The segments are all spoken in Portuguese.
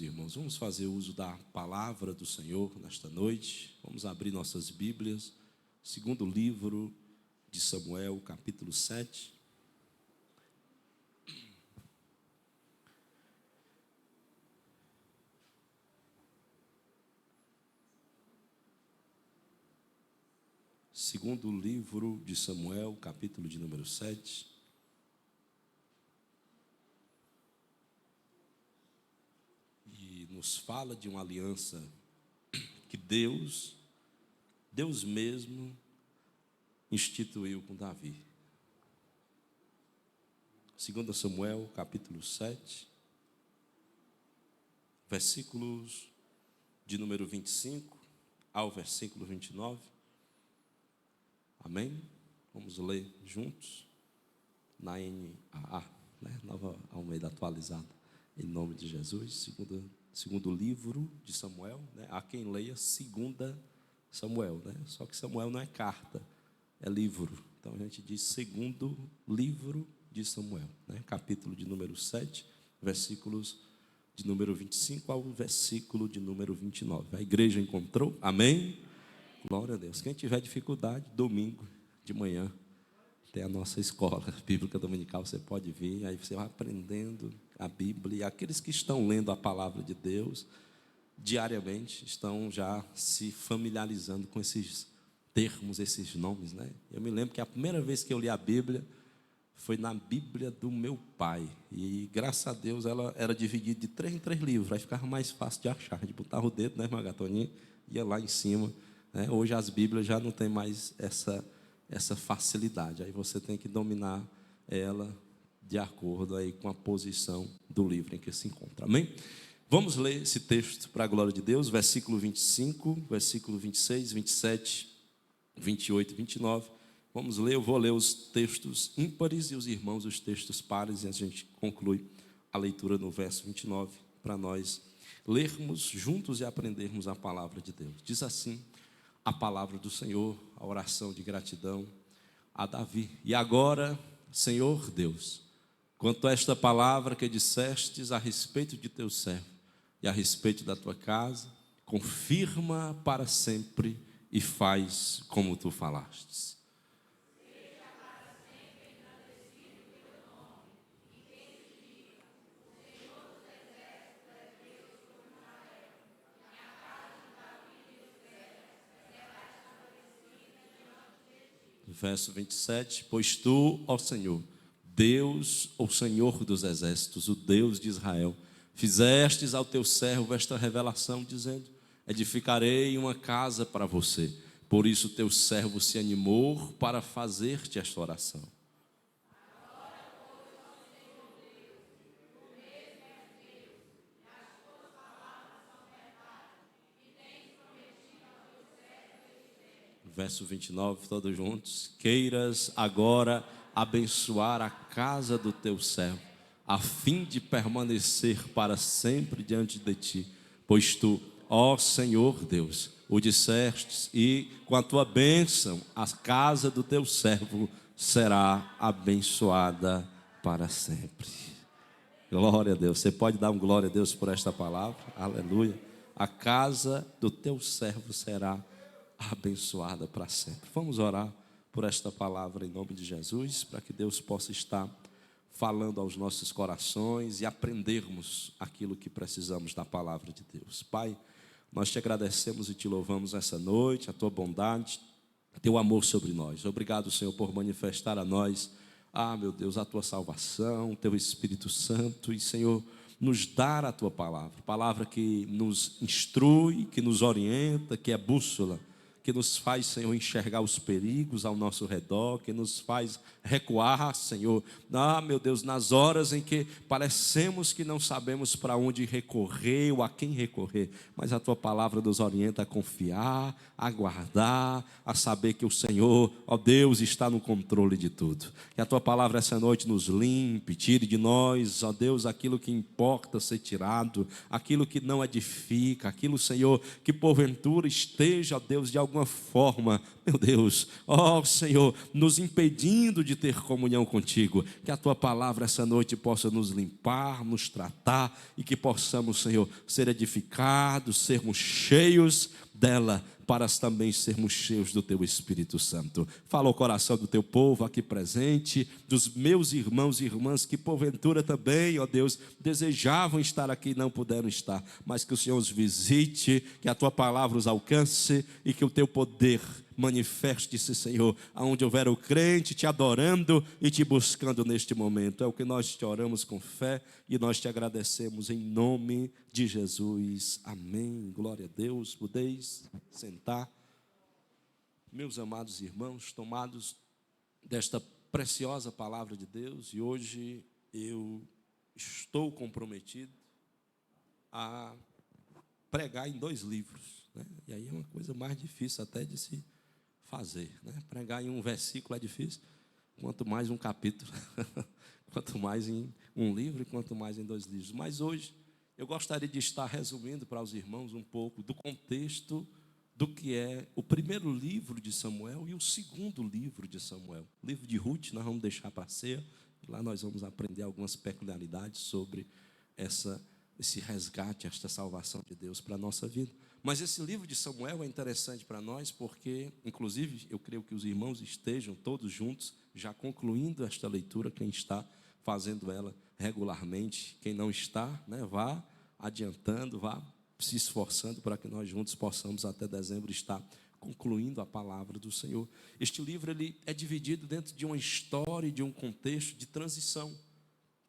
Irmãos, vamos fazer uso da palavra do Senhor nesta noite. Vamos abrir nossas Bíblias, segundo livro de Samuel, capítulo 7. Segundo livro de Samuel, capítulo de número 7. Nos fala de uma aliança que Deus mesmo instituiu com Davi. 2 Samuel, capítulo 7, versículos de número 25 ao versículo 29. Amém? Vamos ler juntos na NAA, Nova Almeida Atualizada, em nome de Jesus. Segundo livro de Samuel, há quem leia 2 Samuel, Só que Samuel não é carta, é livro. Então a gente diz segundo livro de Samuel, Capítulo de número 7, versículos de número 25 ao versículo de número 29. A igreja encontrou? Amém? Glória a Deus. Quem tiver dificuldade, domingo de manhã tem a nossa escola bíblica dominical, você pode vir, aí você vai aprendendo a Bíblia. E aqueles que estão lendo a palavra de Deus diariamente estão já se familiarizando com esses termos, esses nomes, Eu me lembro que a primeira vez que eu li a Bíblia foi na Bíblia do meu pai, e graças a Deus ela era dividida de 3 em 3 livros, aí ficava mais fácil de achar, de botar o dedo, irmã Gatoninha, ia lá em cima, Hoje as Bíblias já não tem mais essa facilidade, aí você tem que dominar ela de acordo aí com a posição do livro em que se encontra. Amém? Vamos ler esse texto para a glória de Deus, versículo 25, versículo 26, 27, 28 e 29. Vamos ler, eu vou ler os textos ímpares e os irmãos os textos pares, e a gente conclui a leitura no verso 29, para nós lermos juntos e aprendermos a palavra de Deus. Diz assim a palavra do Senhor, a oração de gratidão a Davi. E agora, Senhor Deus, quanto a esta palavra que dissestes a respeito de teu servo e a respeito da tua casa, confirma para sempre e faz como tu falastes. Verso 27, pois tu, ó Senhor, Deus, o Senhor dos exércitos, o Deus de Israel, fizestes ao teu servo esta revelação, dizendo, edificarei uma casa para você. Por isso teu servo se animou para fazer-te esta oração. Verso 29, todos juntos. Queiras agora abençoar a casa do teu servo, a fim de permanecer para sempre diante de ti, pois tu, ó Senhor Deus, o dissestes, e com a tua bênção a casa do teu servo será abençoada para sempre. Glória a Deus. Você pode dar um glória a Deus por esta palavra? Aleluia. A casa do teu servo será abençoada para sempre. Vamos orar por esta palavra em nome de Jesus, para que Deus possa estar falando aos nossos corações e aprendermos aquilo que precisamos da palavra de Deus. Pai, nós te agradecemos e te louvamos essa noite, a tua bondade, teu amor sobre nós. Obrigado, Senhor, por manifestar a nós, meu Deus, a tua salvação, teu Espírito Santo, e, Senhor, nos dar a tua palavra que nos instrui, que nos orienta, que é bússola, que nos faz, Senhor, enxergar os perigos ao nosso redor, que nos faz recuar, Senhor, meu Deus, nas horas em que parecemos que não sabemos para onde recorrer ou a quem recorrer, mas a tua palavra nos orienta a confiar, a aguardar, a saber que o Senhor, ó Deus, está no controle de tudo. Que a tua palavra essa noite nos limpe, tire de nós, ó Deus, aquilo que importa ser tirado, aquilo que não edifica, aquilo, Senhor, que porventura esteja, ó Deus, de alguma forma meu Deus, ó Senhor, nos impedindo de ter comunhão contigo. Que a tua palavra essa noite possa nos limpar, nos tratar e que possamos, Senhor, ser edificados, sermos cheios dela, para também sermos cheios do teu Espírito Santo. Fala ao coração do teu povo aqui presente, dos meus irmãos e irmãs que porventura também, ó Deus, desejavam estar aqui e não puderam estar, mas que o Senhor os visite, que a tua palavra os alcance e que o teu poder manifeste-se, Senhor, aonde houver o crente te adorando e te buscando neste momento. É o que nós te oramos com fé e nós te agradecemos em nome de Jesus. Amém. Glória a Deus. Podeis sentar. Meus amados irmãos, tomados desta preciosa palavra de Deus, e hoje eu estou comprometido a pregar em 2 livros, né? E aí é uma coisa mais difícil até de se fazer, né? Pregar em um versículo é difícil, quanto mais um capítulo, quanto mais em um livro e quanto mais em 2 livros. Mas hoje eu gostaria de estar resumindo para os irmãos um pouco do contexto do que é o primeiro livro de Samuel e o segundo livro de Samuel. O livro de Ruth nós vamos deixar para a ceia, e lá nós vamos aprender algumas peculiaridades sobre esse resgate, esta salvação de Deus para a nossa vida. Mas esse livro de Samuel é interessante para nós porque, inclusive, eu creio que os irmãos estejam todos juntos, já concluindo esta leitura, quem está fazendo ela regularmente, quem não está, né, vá adiantando, vá se esforçando para que nós juntos possamos até dezembro estar concluindo a palavra do Senhor. Este livro ele é dividido dentro de uma história e de um contexto de transição.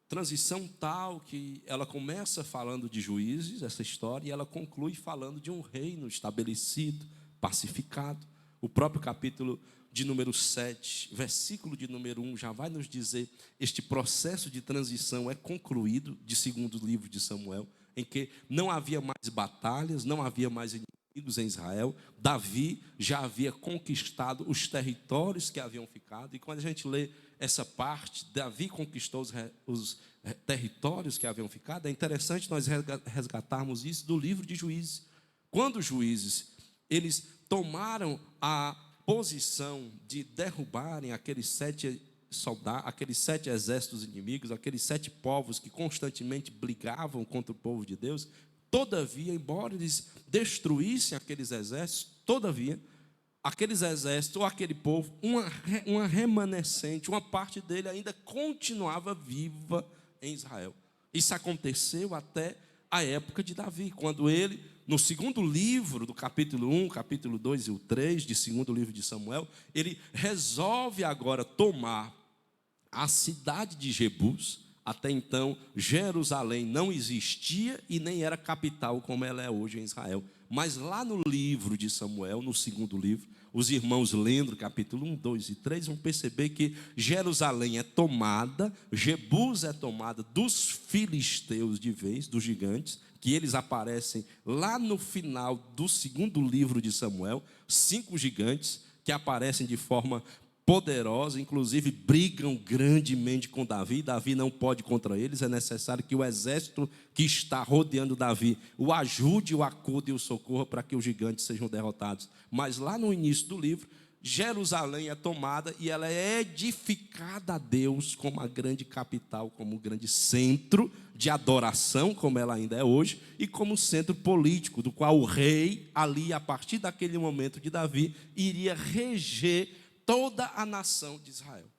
Transição tal que ela começa falando de juízes, essa história, e ela conclui falando de um reino estabelecido, pacificado. O próprio capítulo de número 7, versículo de número 1, já vai nos dizer, este processo de transição é concluído, de segundo livro de Samuel, em que não havia mais batalhas, não havia mais inimigos em Israel. Davi já havia conquistado os territórios que haviam ficado, e quando a gente lê essa parte, Davi conquistou os territórios que haviam ficado. É interessante nós resgatarmos isso do livro de Juízes. Quando os juízes, eles tomaram a posição de derrubarem aqueles 7 soldados, aqueles 7 exércitos inimigos, aqueles 7 povos que constantemente brigavam contra o povo de Deus, todavia, embora eles destruíssem aqueles exércitos, todavia, aqueles exércitos ou aquele povo, uma remanescente, uma parte dele ainda continuava viva em Israel. Isso aconteceu até a época de Davi, quando ele, no segundo livro do capítulo 1, capítulo 2 e o 3, de segundo livro de Samuel, ele resolve agora tomar a cidade de Jebus. Até então, Jerusalém não existia e nem era capital como ela é hoje em Israel. Mas lá no livro de Samuel, no segundo livro, os irmãos lendo capítulo 1, 2 e 3 vão perceber que Jerusalém é tomada, Jebus é tomada dos filisteus de vez, dos gigantes, que eles aparecem lá no final do segundo livro de Samuel, 5 gigantes que aparecem de forma poderosa, inclusive brigam grandemente com Davi. Davi não pode contra eles, é necessário que o exército que está rodeando Davi o ajude, o acude e o socorra para que os gigantes sejam derrotados. Mas lá no início do livro, Jerusalém é tomada e ela é edificada a Deus como a grande capital, como o grande centro de adoração, como ela ainda é hoje, e como centro político, do qual o rei, ali, a partir daquele momento de Davi, iria reger toda a nação de Israel.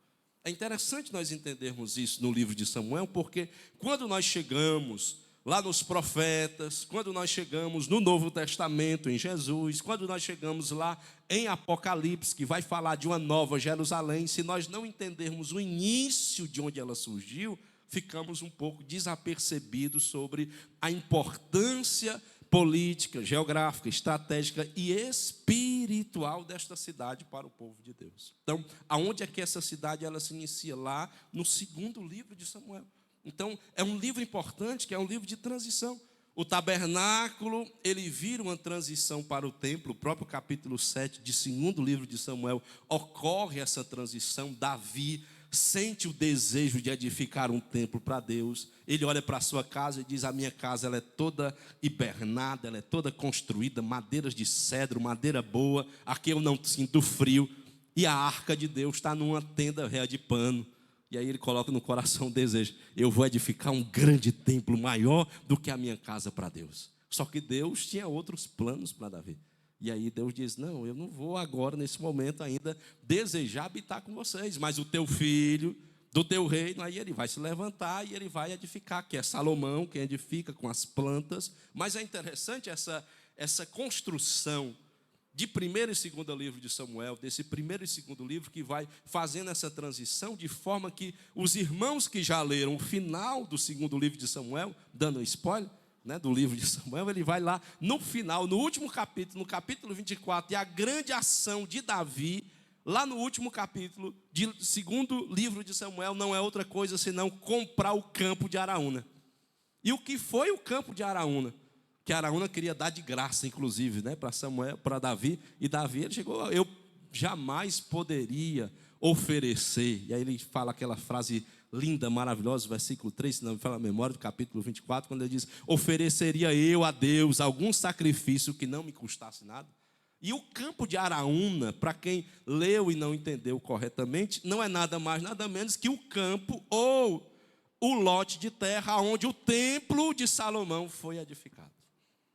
É interessante nós entendermos isso no livro de Samuel, porque quando nós chegamos lá nos profetas, quando nós chegamos no Novo Testamento, em Jesus, quando nós chegamos lá em Apocalipse, que vai falar de uma nova Jerusalém, se nós não entendermos o início de onde ela surgiu, ficamos um pouco desapercebidos sobre a importância política, geográfica, estratégica e espiritual desta cidade para o povo de Deus. Então, aonde é que essa cidade ela se inicia? Lá no segundo livro de Samuel. Então, é um livro importante, que é um livro de transição. O tabernáculo, ele vira uma transição para o templo. O próprio capítulo 7 de segundo livro de Samuel ocorre essa transição. Davi sente o desejo de edificar um templo para Deus. Ele olha para a sua casa e diz: a minha casa ela é toda hibernada, ela é toda construída, madeiras de cedro, madeira boa, aqui eu não sinto frio. E a arca de Deus está numa tenda réia de pano. E aí ele coloca no coração o desejo: eu vou edificar um grande templo maior do que a minha casa para Deus. Só que Deus tinha outros planos para Davi. E aí Deus diz: não, eu não vou agora, nesse momento ainda, desejar habitar com vocês, mas o teu filho, do teu reino, aí ele vai se levantar e ele vai edificar, que é Salomão quem edifica com as plantas. Mas é interessante essa construção de primeiro e segundo livro de Samuel, desse primeiro e segundo livro, que vai fazendo essa transição, de forma que os irmãos que já leram o final do segundo livro de Samuel, dando um spoiler, do livro de Samuel, ele vai lá no final, no último capítulo, no capítulo 24, e a grande ação de Davi, lá no último capítulo do segundo livro de Samuel, não é outra coisa senão comprar o campo de Araúna. E o que foi o campo de Araúna? Que Araúna queria dar de graça, inclusive, para Samuel, para Davi, e Davi ele chegou: eu jamais poderia oferecer. E aí ele fala aquela frase linda, maravilhosa, versículo 3, se não me fala a memória, do capítulo 24, quando ele diz: ofereceria eu a Deus algum sacrifício que não me custasse nada. E o campo de Araúna, para quem leu e não entendeu corretamente, não é nada mais, nada menos que o campo ou o lote de terra onde o templo de Salomão foi edificado.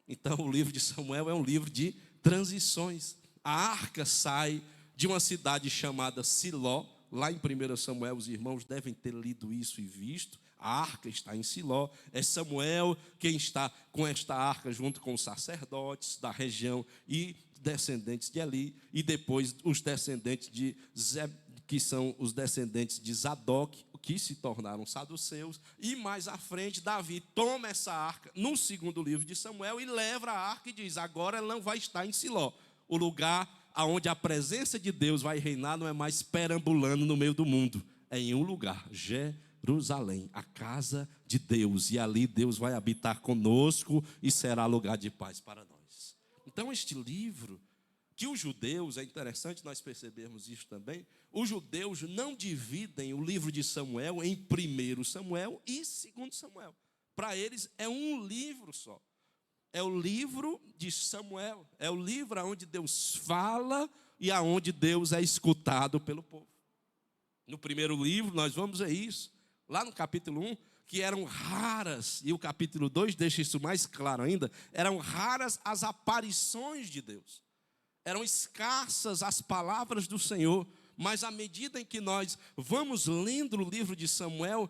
Então o livro de Samuel é um livro de transições. A arca sai de uma cidade chamada Siló. Lá em 1 Samuel, os irmãos devem ter lido isso e visto. A arca está em Siló. É Samuel quem está com esta arca, junto com os sacerdotes da região e descendentes de Eli. E depois os descendentes de que são os descendentes de Zadok, que se tornaram saduceus. E mais à frente, Davi toma essa arca no segundo livro de Samuel e leva a arca e diz: agora ela não vai estar em Siló. O lugar onde a presença de Deus vai reinar não é mais perambulando no meio do mundo, é em um lugar, Jerusalém, a casa de Deus, e ali Deus vai habitar conosco e será lugar de paz para nós. Então este livro, que os judeus, é interessante nós percebermos isso também, os judeus não dividem o livro de Samuel em 1 Samuel e 2 Samuel. Para eles é um livro só. É o livro de Samuel, é o livro onde Deus fala e aonde Deus é escutado pelo povo. No primeiro livro nós vamos ver isso, lá no capítulo 1, que eram raras, e o capítulo 2 deixa isso mais claro ainda, eram raras as aparições de Deus. Eram escassas as palavras do Senhor, mas à medida em que nós vamos lendo o livro de Samuel,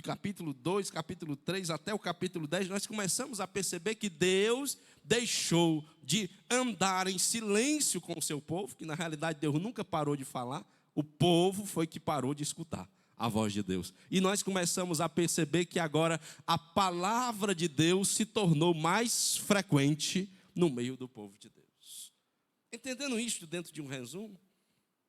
capítulo 2, capítulo 3, até o capítulo 10, nós começamos a perceber que Deus deixou de andar em silêncio com o seu povo, que na realidade Deus nunca parou de falar, o povo foi que parou de escutar a voz de Deus. E nós começamos a perceber que agora a palavra de Deus se tornou mais frequente no meio do povo de Deus. Entendendo isto dentro de um resumo,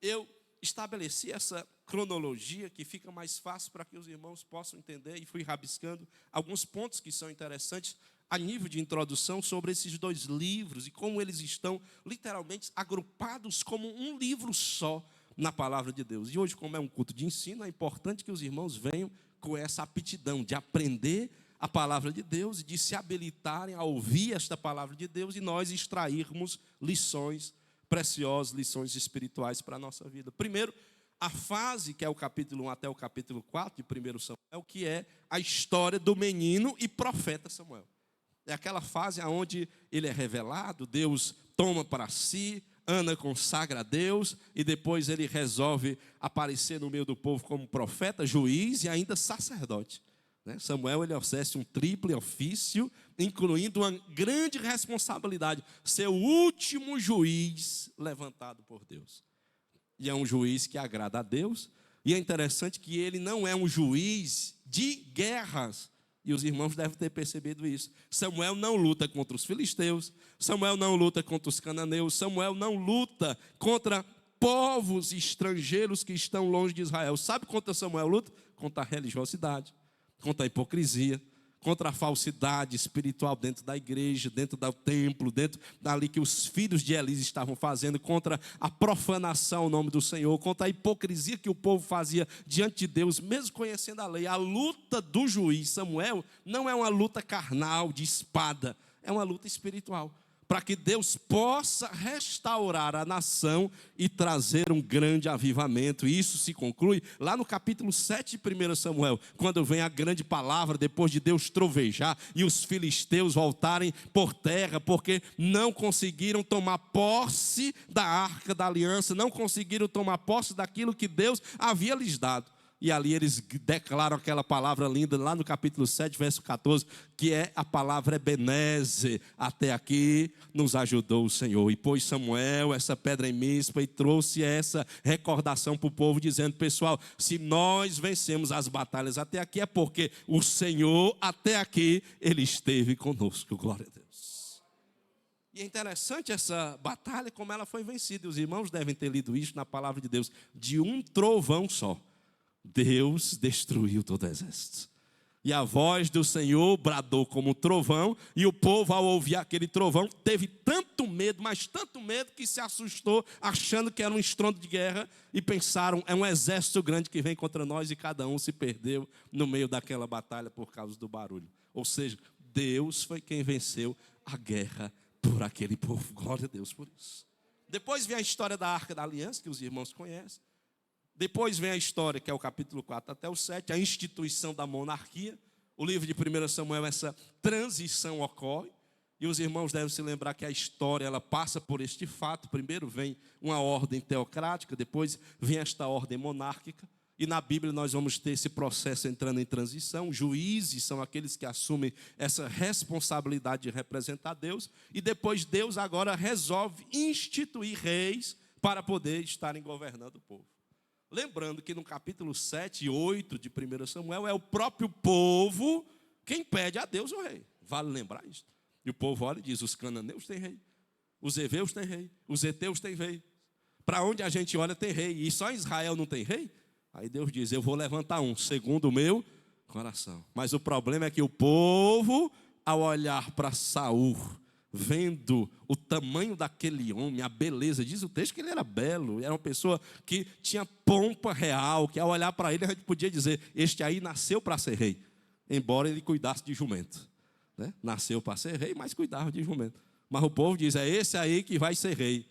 eu estabeleci essa cronologia que fica mais fácil para que os irmãos possam entender, e fui rabiscando alguns pontos que são interessantes a nível de introdução sobre esses dois livros e como eles estão literalmente agrupados como um livro só na palavra de Deus. E hoje, como é um culto de ensino, é importante que os irmãos venham com essa aptidão de aprender a palavra de Deus e de se habilitarem a ouvir esta palavra de Deus e nós extrairmos lições preciosas, lições espirituais para a nossa vida. Primeiro, a fase que é o capítulo 1 até o capítulo 4 de 1 Samuel, que é a história do menino e profeta Samuel. É aquela fase onde ele é revelado, Deus toma para si, Ana consagra a Deus, e depois ele resolve aparecer no meio do povo como profeta, juiz e ainda sacerdote. Samuel ele exerce um triplo ofício, incluindo uma grande responsabilidade, ser o último juiz levantado por Deus. E é um juiz que agrada a Deus, e é interessante que ele não é um juiz de guerras, e os irmãos devem ter percebido isso. Samuel não luta contra os filisteus, Samuel não luta contra os cananeus, Samuel não luta contra povos estrangeiros que estão longe de Israel. Sabe contra Samuel luta? Contra a religiosidade, contra a hipocrisia, contra a falsidade espiritual dentro da igreja, dentro do templo, dentro dali que os filhos de Eli estavam fazendo, contra a profanação ao nome do Senhor, contra a hipocrisia que o povo fazia diante de Deus, mesmo conhecendo a lei. A luta do juiz Samuel não é uma luta carnal, de espada, é uma luta espiritual, para que Deus possa restaurar a nação e trazer um grande avivamento. E isso se conclui lá no capítulo 7 de 1 Samuel, quando vem a grande palavra, depois de Deus trovejar e os filisteus voltarem por terra, porque não conseguiram tomar posse da arca da aliança, não conseguiram tomar posse daquilo que Deus havia lhes dado. E ali eles declaram aquela palavra linda, lá no capítulo 7, verso 14, que é a palavra Ebenezer. Até aqui nos ajudou o Senhor. E pôs Samuel essa pedra em Mispa e trouxe essa recordação para o povo, dizendo: pessoal, se nós vencemos as batalhas até aqui, é porque o Senhor, até aqui, Ele esteve conosco. Glória a Deus. E é interessante essa batalha, como ela foi vencida. Os irmãos devem ter lido isso na palavra de Deus. De um trovão só, Deus destruiu todo o exército. E a voz do Senhor bradou como um trovão, e o povo, ao ouvir aquele trovão, teve tanto medo, mas tanto medo, que se assustou, achando que era um estrondo de guerra, e pensaram: é um exército grande que vem contra nós, e cada um se perdeu no meio daquela batalha por causa do barulho. Ou seja, Deus foi quem venceu a guerra por aquele povo. Glória a Deus por isso. Depois vem a história da Arca da Aliança, que os irmãos conhecem. Depois vem a história, que é o capítulo 4 até o 7, a instituição da monarquia. O livro de 1 Samuel, essa transição ocorre. E os irmãos devem se lembrar que a história, ela passa por este fato. Primeiro vem uma ordem teocrática, depois vem esta ordem monárquica. E na Bíblia nós vamos ter esse processo entrando em transição. Juízes são aqueles que assumem essa responsabilidade de representar Deus. E depois Deus agora resolve instituir reis para poder estarem governando o povo. Lembrando que no capítulo 7 e 8 de 1 Samuel, é o próprio povo quem pede a Deus o rei. Vale lembrar isso. E o povo olha e diz: os cananeus têm rei, os heveus têm rei, os heteus têm rei. Para onde a gente olha tem rei, e só Israel não tem rei? Aí Deus diz: eu vou levantar um, segundo o meu coração. Mas o problema é que o povo, ao olhar para Saul, vendo o tamanho daquele homem, a beleza, diz o texto que ele era belo, era uma pessoa que tinha pompa real, que ao olhar para ele a gente podia dizer: este aí nasceu para ser rei, embora ele cuidasse de jumento, né? Nasceu para ser rei, mas cuidava de jumento. Mas o povo diz: é esse aí que vai ser rei.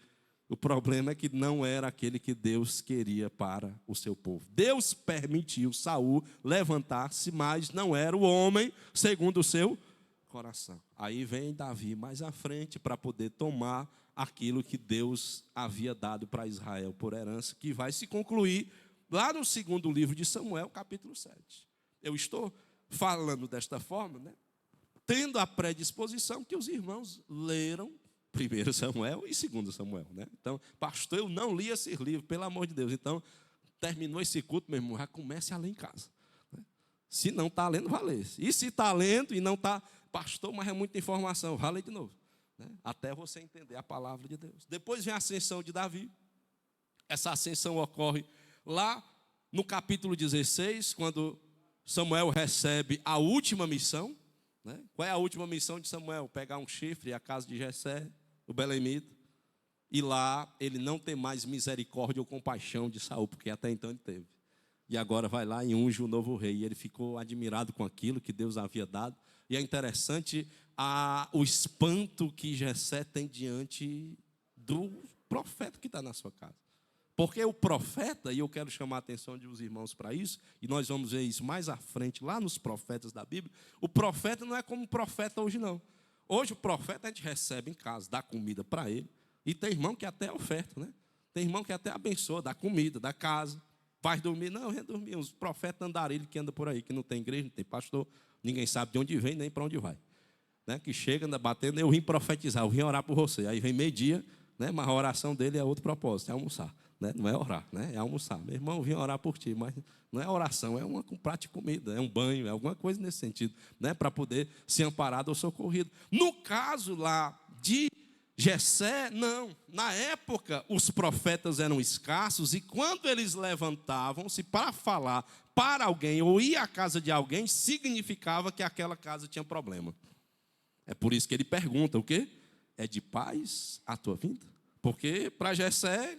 O problema é que não era aquele que Deus queria para o seu povo. Deus permitiu Saul levantar-se, mas não era o homem segundo o seu coração. Aí vem Davi mais à frente para poder tomar aquilo que Deus havia dado para Israel por herança, que vai se concluir lá no segundo livro de Samuel, capítulo 7. Eu estou falando desta forma, né, tendo a predisposição que os irmãos leram 1 Samuel e 2 Samuel. Né? Então, pastor, eu não li esse livro, pelo amor de Deus. Então, terminou esse culto, meu irmão, já comece a ler em casa. Né? Se não está lendo, vá ler. E se está lendo e não está, pastor, mas é muita informação, vá ler de novo. Né? Até você entender a palavra de Deus. Depois vem a ascensão de Davi. Essa ascensão ocorre lá no capítulo 16, quando Samuel recebe a última missão. Né? Qual é a última missão de Samuel? Pegar um chifre, a casa de Jessé, o belemita, e lá ele não tem mais misericórdia ou compaixão de Saul, porque até então ele teve. E agora vai lá e unge o novo rei. E ele ficou admirado com aquilo que Deus havia dado. E é interessante o espanto que Jessé tem diante do profeta que está na sua casa. Porque o profeta, e eu quero chamar a atenção dos irmãos para isso, e nós vamos ver isso mais à frente, lá nos profetas da Bíblia, o profeta não é como o profeta hoje, não. Hoje o profeta a gente recebe em casa, dá comida para ele, e tem irmão que até oferta, né? Tem irmão que até abençoa, dá comida, dá casa, faz dormir. Não, vem dormir. Os profetas andarilhos que andam por aí, que não tem igreja, não tem pastor, ninguém sabe de onde vem, nem para onde vai. Né? Que chega, anda batendo, eu vim profetizar, eu vim orar por você. Aí vem meio-dia, né? Mas a oração dele é outro propósito, é almoçar. Né? Não é orar, né? É almoçar. Meu irmão, eu vim orar por ti, mas não é oração, é um prato de comida, é um banho, é alguma coisa nesse sentido, né? Para poder ser amparado ou socorrido. No caso lá de Jessé, não. Na época, os profetas eram escassos e quando eles levantavam-se para falar para alguém ou ir à casa de alguém, significava que aquela casa tinha problema. É por isso que ele pergunta, o quê? É de paz a tua vinda? Porque para Jessé,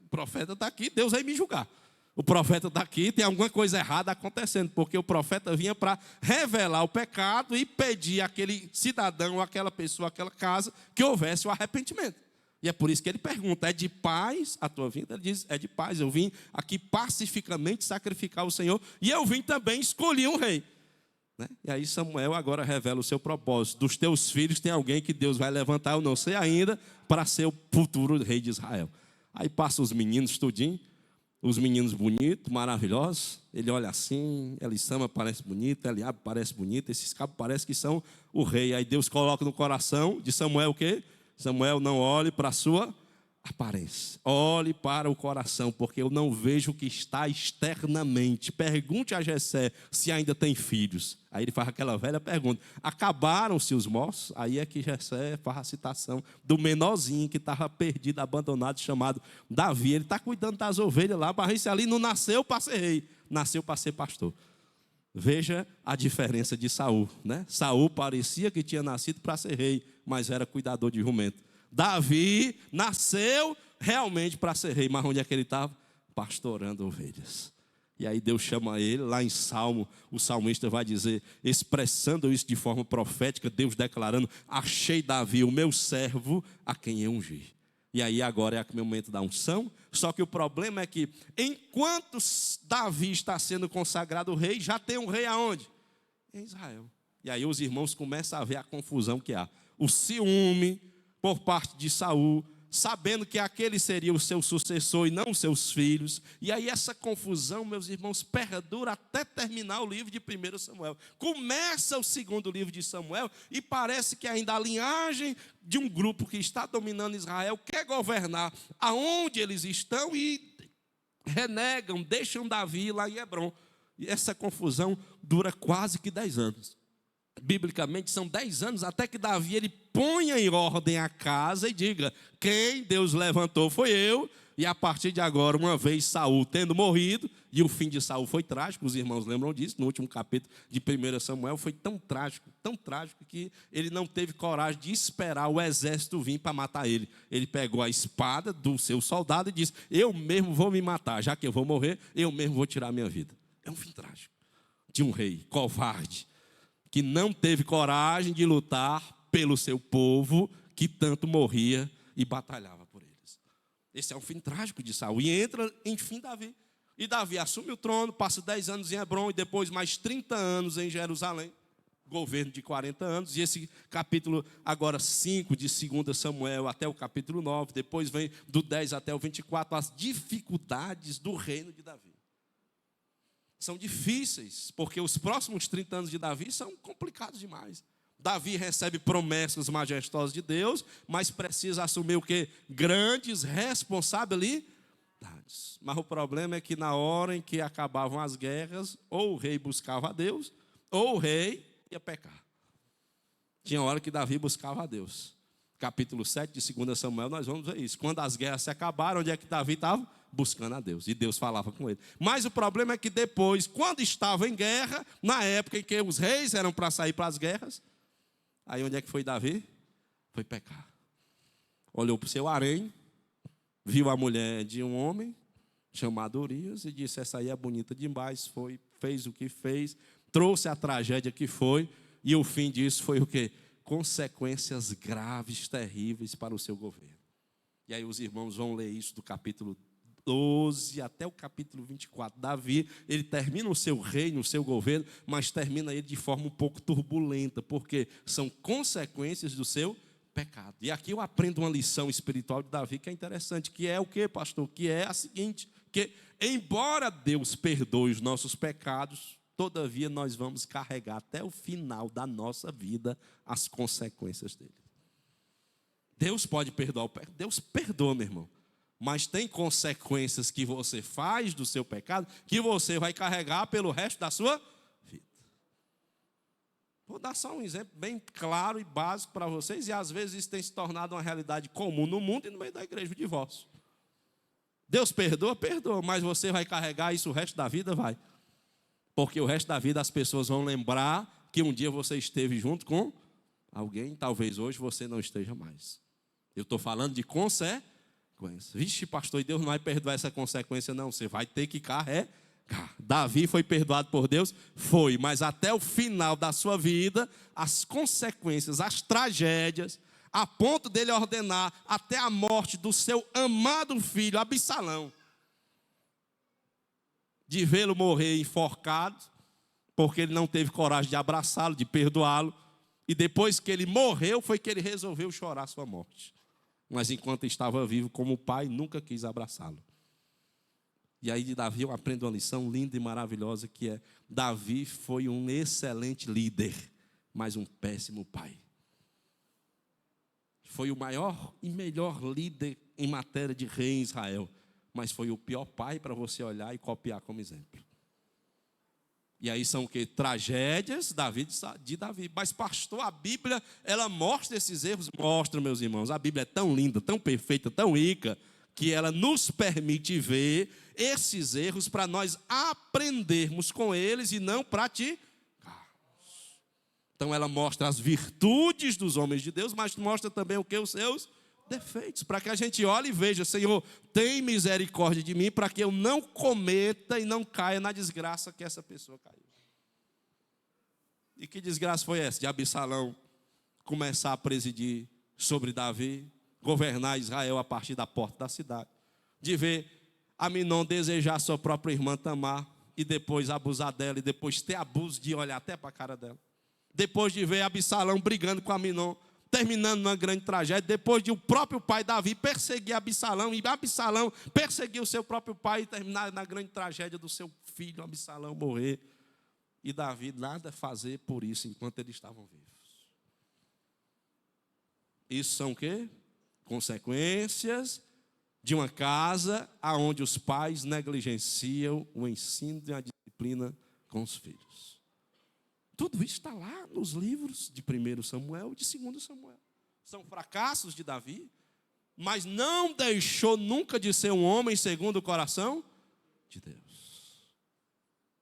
o profeta está aqui, Deus vai me julgar. O profeta está aqui, tem alguma coisa errada acontecendo, porque o profeta vinha para revelar o pecado e pedir àquele cidadão, àquela pessoa, àquela casa, que houvesse o arrependimento. E é por isso que ele pergunta, é de paz a tua vinda? Ele diz, é de paz, eu vim aqui pacificamente sacrificar o Senhor, e eu vim também escolher um rei. Né? E aí Samuel agora revela o seu propósito. Dos teus filhos tem alguém que Deus vai levantar, eu não sei ainda, para ser o futuro rei de Israel. Aí passa os meninos tudinho, os meninos bonitos, maravilhosos. Ele olha assim, Elissama parece bonita, Eliabe parece bonita, esses cabos parecem que são o rei. Aí Deus coloca no coração de Samuel o quê? Samuel, não olhe para a sua aparência, olhe para o coração, porque eu não vejo o que está externamente. Pergunte a Jessé se ainda tem filhos. Aí ele faz aquela velha pergunta, acabaram-se os moços? Aí é que Jessé faz a citação do menorzinho que estava perdido, abandonado, chamado Davi. Ele está cuidando das ovelhas lá, mas esse ali não nasceu para ser rei, nasceu para ser pastor. Veja a diferença de Saul, né? Saul parecia que tinha nascido para ser rei, mas era cuidador de jumento. Davi nasceu realmente para ser rei, mas onde é que ele estava? Pastorando ovelhas. E aí Deus chama ele, lá em Salmo, o salmista vai dizer, expressando isso de forma profética, Deus declarando, achei Davi, o meu servo, a quem eu ungi. E aí agora é o momento da unção, só que o problema é que, enquanto Davi está sendo consagrado rei, já tem um rei aonde? Em Israel. E aí os irmãos começam a ver a confusão que há. O ciúme por parte de Saul, sabendo que aquele seria o seu sucessor e não os seus filhos. E aí essa confusão, meus irmãos, perdura até terminar o livro de 1 Samuel. Começa o segundo livro de Samuel e parece que ainda a linhagem de um grupo que está dominando Israel quer governar aonde eles estão e renegam, deixam Davi lá em Hebrom. E essa confusão dura quase que 10 anos. Biblicamente são 10 anos até que Davi ele ponha em ordem a casa e diga, quem Deus levantou foi eu, e a partir de agora, uma vez Saul tendo morrido, e o fim de Saul foi trágico, os irmãos lembram disso, no último capítulo de 1 Samuel, foi tão trágico que ele não teve coragem de esperar o exército vir para matar ele. Ele pegou a espada do seu soldado e disse, eu mesmo vou me matar, já que eu vou morrer, eu mesmo vou tirar a minha vida. É um fim trágico de um rei covarde, que não teve coragem de lutar pelo seu povo, que tanto morria e batalhava por eles. Esse é um fim trágico de Saul. E entra, enfim, Davi. E Davi assume o trono, passa 10 anos em Hebrom e depois mais 30 anos em Jerusalém. Governo de 40 anos. E esse capítulo, agora 5 de 2 Samuel até o capítulo 9, depois vem do 10 até o 24, as dificuldades do reino de Davi. São difíceis, porque os próximos 30 anos de Davi são complicados demais. Davi recebe promessas majestosas de Deus, mas precisa assumir o quê? Grandes responsabilidades. Mas o problema é que na hora em que acabavam as guerras, ou o rei buscava a Deus, ou o rei ia pecar. Tinha hora que Davi buscava a Deus. Capítulo 7 de 2 Samuel, nós vamos ver isso. Quando as guerras se acabaram, onde é que Davi estava? Buscando a Deus. E Deus falava com ele. Mas o problema é que depois, quando estava em guerra, na época em que os reis eram para sair para as guerras, aí onde é que foi Davi? Foi pecar. Olhou para o seu harém, viu a mulher de um homem chamado Urias e disse, essa aí é bonita demais, fez o que fez, trouxe a tragédia que foi, e o fim disso foi o quê? Consequências graves, terríveis para o seu governo. E aí os irmãos vão ler isso do capítulo 12 até o capítulo 24. Davi, ele termina o seu reino, o seu governo, mas termina ele de forma um pouco turbulenta, porque são consequências do seu pecado. E aqui eu aprendo uma lição espiritual de Davi que é interessante, que é o que, pastor? Que é a seguinte, que embora Deus perdoe os nossos pecados, todavia nós vamos carregar até o final da nossa vida as consequências dele. Deus pode perdoar o pecado, Deus perdoa, meu irmão. Mas tem consequências que você faz do seu pecado que você vai carregar pelo resto da sua vida. Vou dar só um exemplo bem claro e básico para vocês, e às vezes isso tem se tornado uma realidade comum no mundo e no meio da igreja, o divórcio. Deus perdoa, perdoa, mas você vai carregar isso o resto da vida? Vai. Porque o resto da vida as pessoas vão lembrar que um dia você esteve junto com alguém, talvez hoje você não esteja mais. Eu estou falando de consequência. Vixe, pastor, e Deus não vai perdoar essa consequência, não. Você vai ter que carregar. Davi foi perdoado por Deus? Foi, mas até o final da sua vida, as consequências, as tragédias, a ponto dele ordenar até a morte do seu amado filho, Absalão, de vê-lo morrer enforcado, porque ele não teve coragem de abraçá-lo, de perdoá-lo, e depois que ele morreu, foi que ele resolveu chorar sua morte. Mas enquanto estava vivo, como o pai, nunca quis abraçá-lo. E aí de Davi eu aprendo uma lição linda e maravilhosa, que é: Davi foi um excelente líder, mas um péssimo pai. Foi o maior e melhor líder em matéria de rei em Israel, mas foi o pior pai para você olhar e copiar como exemplo. E aí são o quê? Tragédias de Davi. Mas pastor, a Bíblia, ela mostra esses erros? Mostra, meus irmãos. A Bíblia é tão linda, tão perfeita, tão rica, que ela nos permite ver esses erros para nós aprendermos com eles e não praticarmos. Então ela mostra as virtudes dos homens de Deus, mas mostra também o que? Os seus defeitos, para que a gente olhe e veja: Senhor, tem misericórdia de mim, para que eu não cometa e não caia na desgraça que essa pessoa caiu. E que desgraça foi essa? De Absalão começar a presidir sobre Davi, governar Israel a partir da porta da cidade, de ver Aminon desejar sua própria irmã Tamar, e depois abusar dela, e depois ter abuso de olhar até para a cara dela, depois de ver Absalão brigando com Aminon, terminando numa grande tragédia, depois de o próprio pai Davi perseguir Absalão, e Absalão perseguir o seu próprio pai, e terminar na grande tragédia do seu filho Absalão morrer, e Davi nada fazer por isso enquanto eles estavam vivos. Isso são o quê? Consequências de uma casa onde os pais negligenciam o ensino e a disciplina com os filhos. Tudo isso está lá nos livros de 1 Samuel e de 2 Samuel. São fracassos de Davi, mas não deixou nunca de ser um homem segundo o coração de Deus.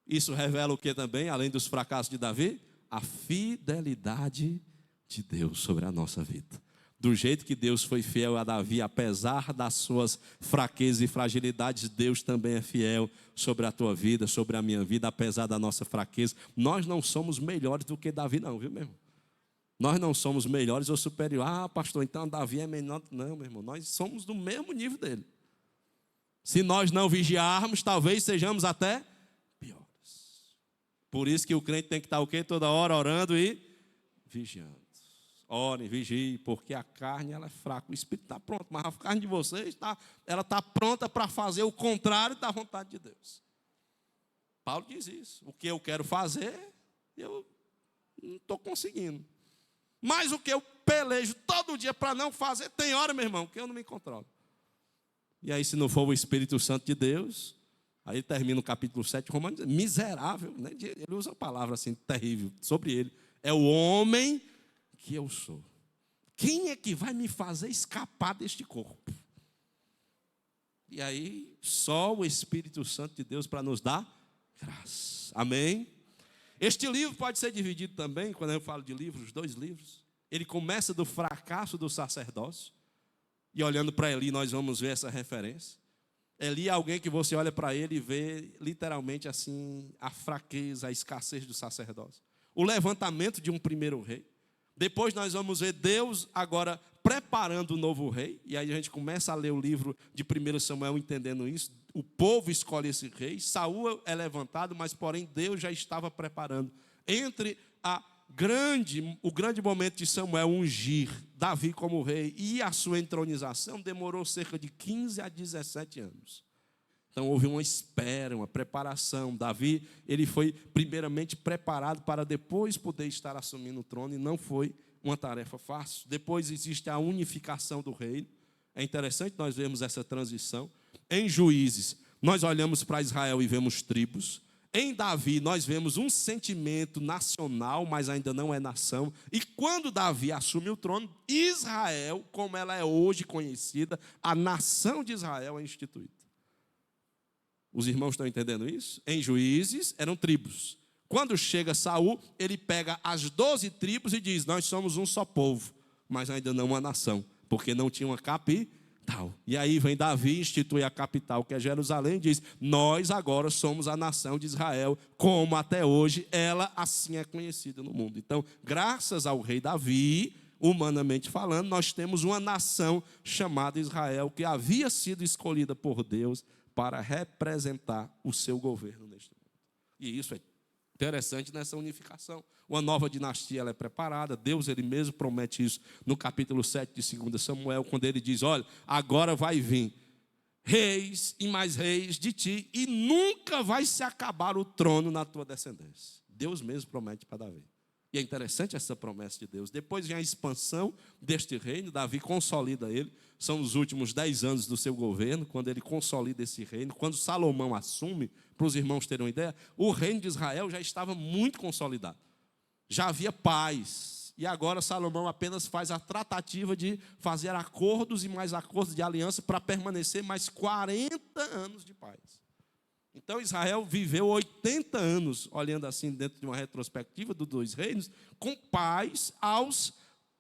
Isso revela o que também, além dos fracassos de Davi? A fidelidade de Deus sobre a nossa vida. Do jeito que Deus foi fiel a Davi, apesar das suas fraquezas e fragilidades, Deus também é fiel sobre a tua vida, sobre a minha vida, apesar da nossa fraqueza. Nós não somos melhores do que Davi, não, viu, meu irmão? Nós não somos melhores ou superiores. Ah, pastor, então Davi é menor. Não, meu irmão, nós somos do mesmo nível dele. Se nós não vigiarmos, talvez sejamos até piores. Por isso que o crente tem que estar o quê? Toda hora orando e vigiando. Orem, vigiem, porque a carne ela é fraca, o espírito está pronto, mas a carne de vocês ela está pronta para fazer o contrário da vontade de Deus. Paulo diz isso: o que eu quero fazer, eu não estou conseguindo. Mas o que eu pelejo todo dia para não fazer, tem hora, meu irmão, que eu não me controlo. E aí, se não for o Espírito Santo de Deus, aí termina o capítulo 7 de Romanos, miserável, né? Ele usa uma palavra assim terrível sobre ele: é o homem que eu sou. Quem é que vai me fazer escapar deste corpo? E aí, só o Espírito Santo de Deus para nos dar graça. Amém? Este livro pode ser dividido também, quando eu falo de livros, 2 livros. Ele começa do fracasso do sacerdócio, e olhando para Eli, nós vamos ver essa referência. Eli é alguém que você olha para ele e vê literalmente assim a fraqueza, a escassez do sacerdócio. O levantamento de um primeiro rei. Depois nós vamos ver Deus agora preparando o novo rei. E aí a gente começa a ler o livro de 1 Samuel entendendo isso. O povo escolhe esse rei. Saul é levantado, mas porém Deus já estava preparando. Entre o grande momento de Samuel ungir Davi como rei e a sua entronização, demorou cerca de 15 a 17 anos. Então houve uma espera, uma preparação. Davi, ele foi primeiramente preparado para depois poder estar assumindo o trono, e não foi uma tarefa fácil. Depois existe a unificação do reino. É interessante nós vermos essa transição. Em Juízes, nós olhamos para Israel e vemos tribos. Em Davi, nós vemos um sentimento nacional, mas ainda não é nação. E quando Davi assume o trono, Israel, como ela é hoje conhecida, a nação de Israel é instituída. Os irmãos estão entendendo isso? Em Juízes, eram tribos. Quando chega Saul, ele pega as 12 tribos e diz: nós somos um só povo, mas ainda não uma nação, porque não tinha uma capital. E aí vem Davi, institui a capital, que é Jerusalém, e diz: nós agora somos a nação de Israel, como até hoje ela assim é conhecida no mundo. Então, graças ao rei Davi, humanamente falando, nós temos uma nação chamada Israel, que havia sido escolhida por Deus para representar o seu governo neste mundo. E isso é interessante nessa unificação. Uma nova dinastia ela é preparada. Deus ele mesmo promete isso no capítulo 7 de 2 Samuel, quando ele diz: olha, agora vai vir reis e mais reis de ti, e nunca vai se acabar o trono na tua descendência. Deus mesmo promete para Davi. E é interessante essa promessa de Deus. Depois vem a expansão deste reino, Davi consolida ele. São os últimos 10 anos do seu governo, quando ele consolida esse reino. Quando Salomão assume, para os irmãos terem uma ideia, o reino de Israel já estava muito consolidado. Já havia paz. E agora Salomão apenas faz a tratativa de fazer acordos e mais acordos de aliança para permanecer mais 40 anos de paz. Então Israel viveu 80 anos, olhando assim dentro de uma retrospectiva dos dois reinos, com paz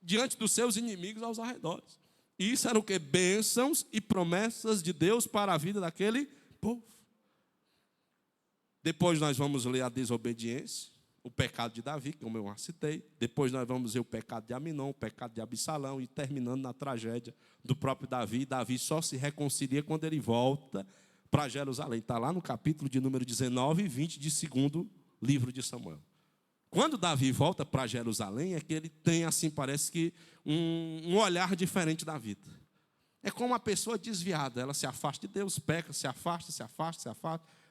diante dos seus inimigos aos arredores. E isso era o que? Bênçãos e promessas de Deus para a vida daquele povo. Depois nós vamos ler a desobediência, o pecado de Davi, como eu já citei. Depois nós vamos ver o pecado de Aminon, o pecado de Absalão, e terminando na tragédia do próprio Davi. Davi só se reconcilia quando ele volta para Jerusalém. Está lá no capítulo de número 19 e 20 de 2º livro de Samuel. Quando Davi volta para Jerusalém, é que ele tem, assim, parece que um olhar diferente da vida. É como uma pessoa desviada. Ela se afasta de Deus, peca, se afasta,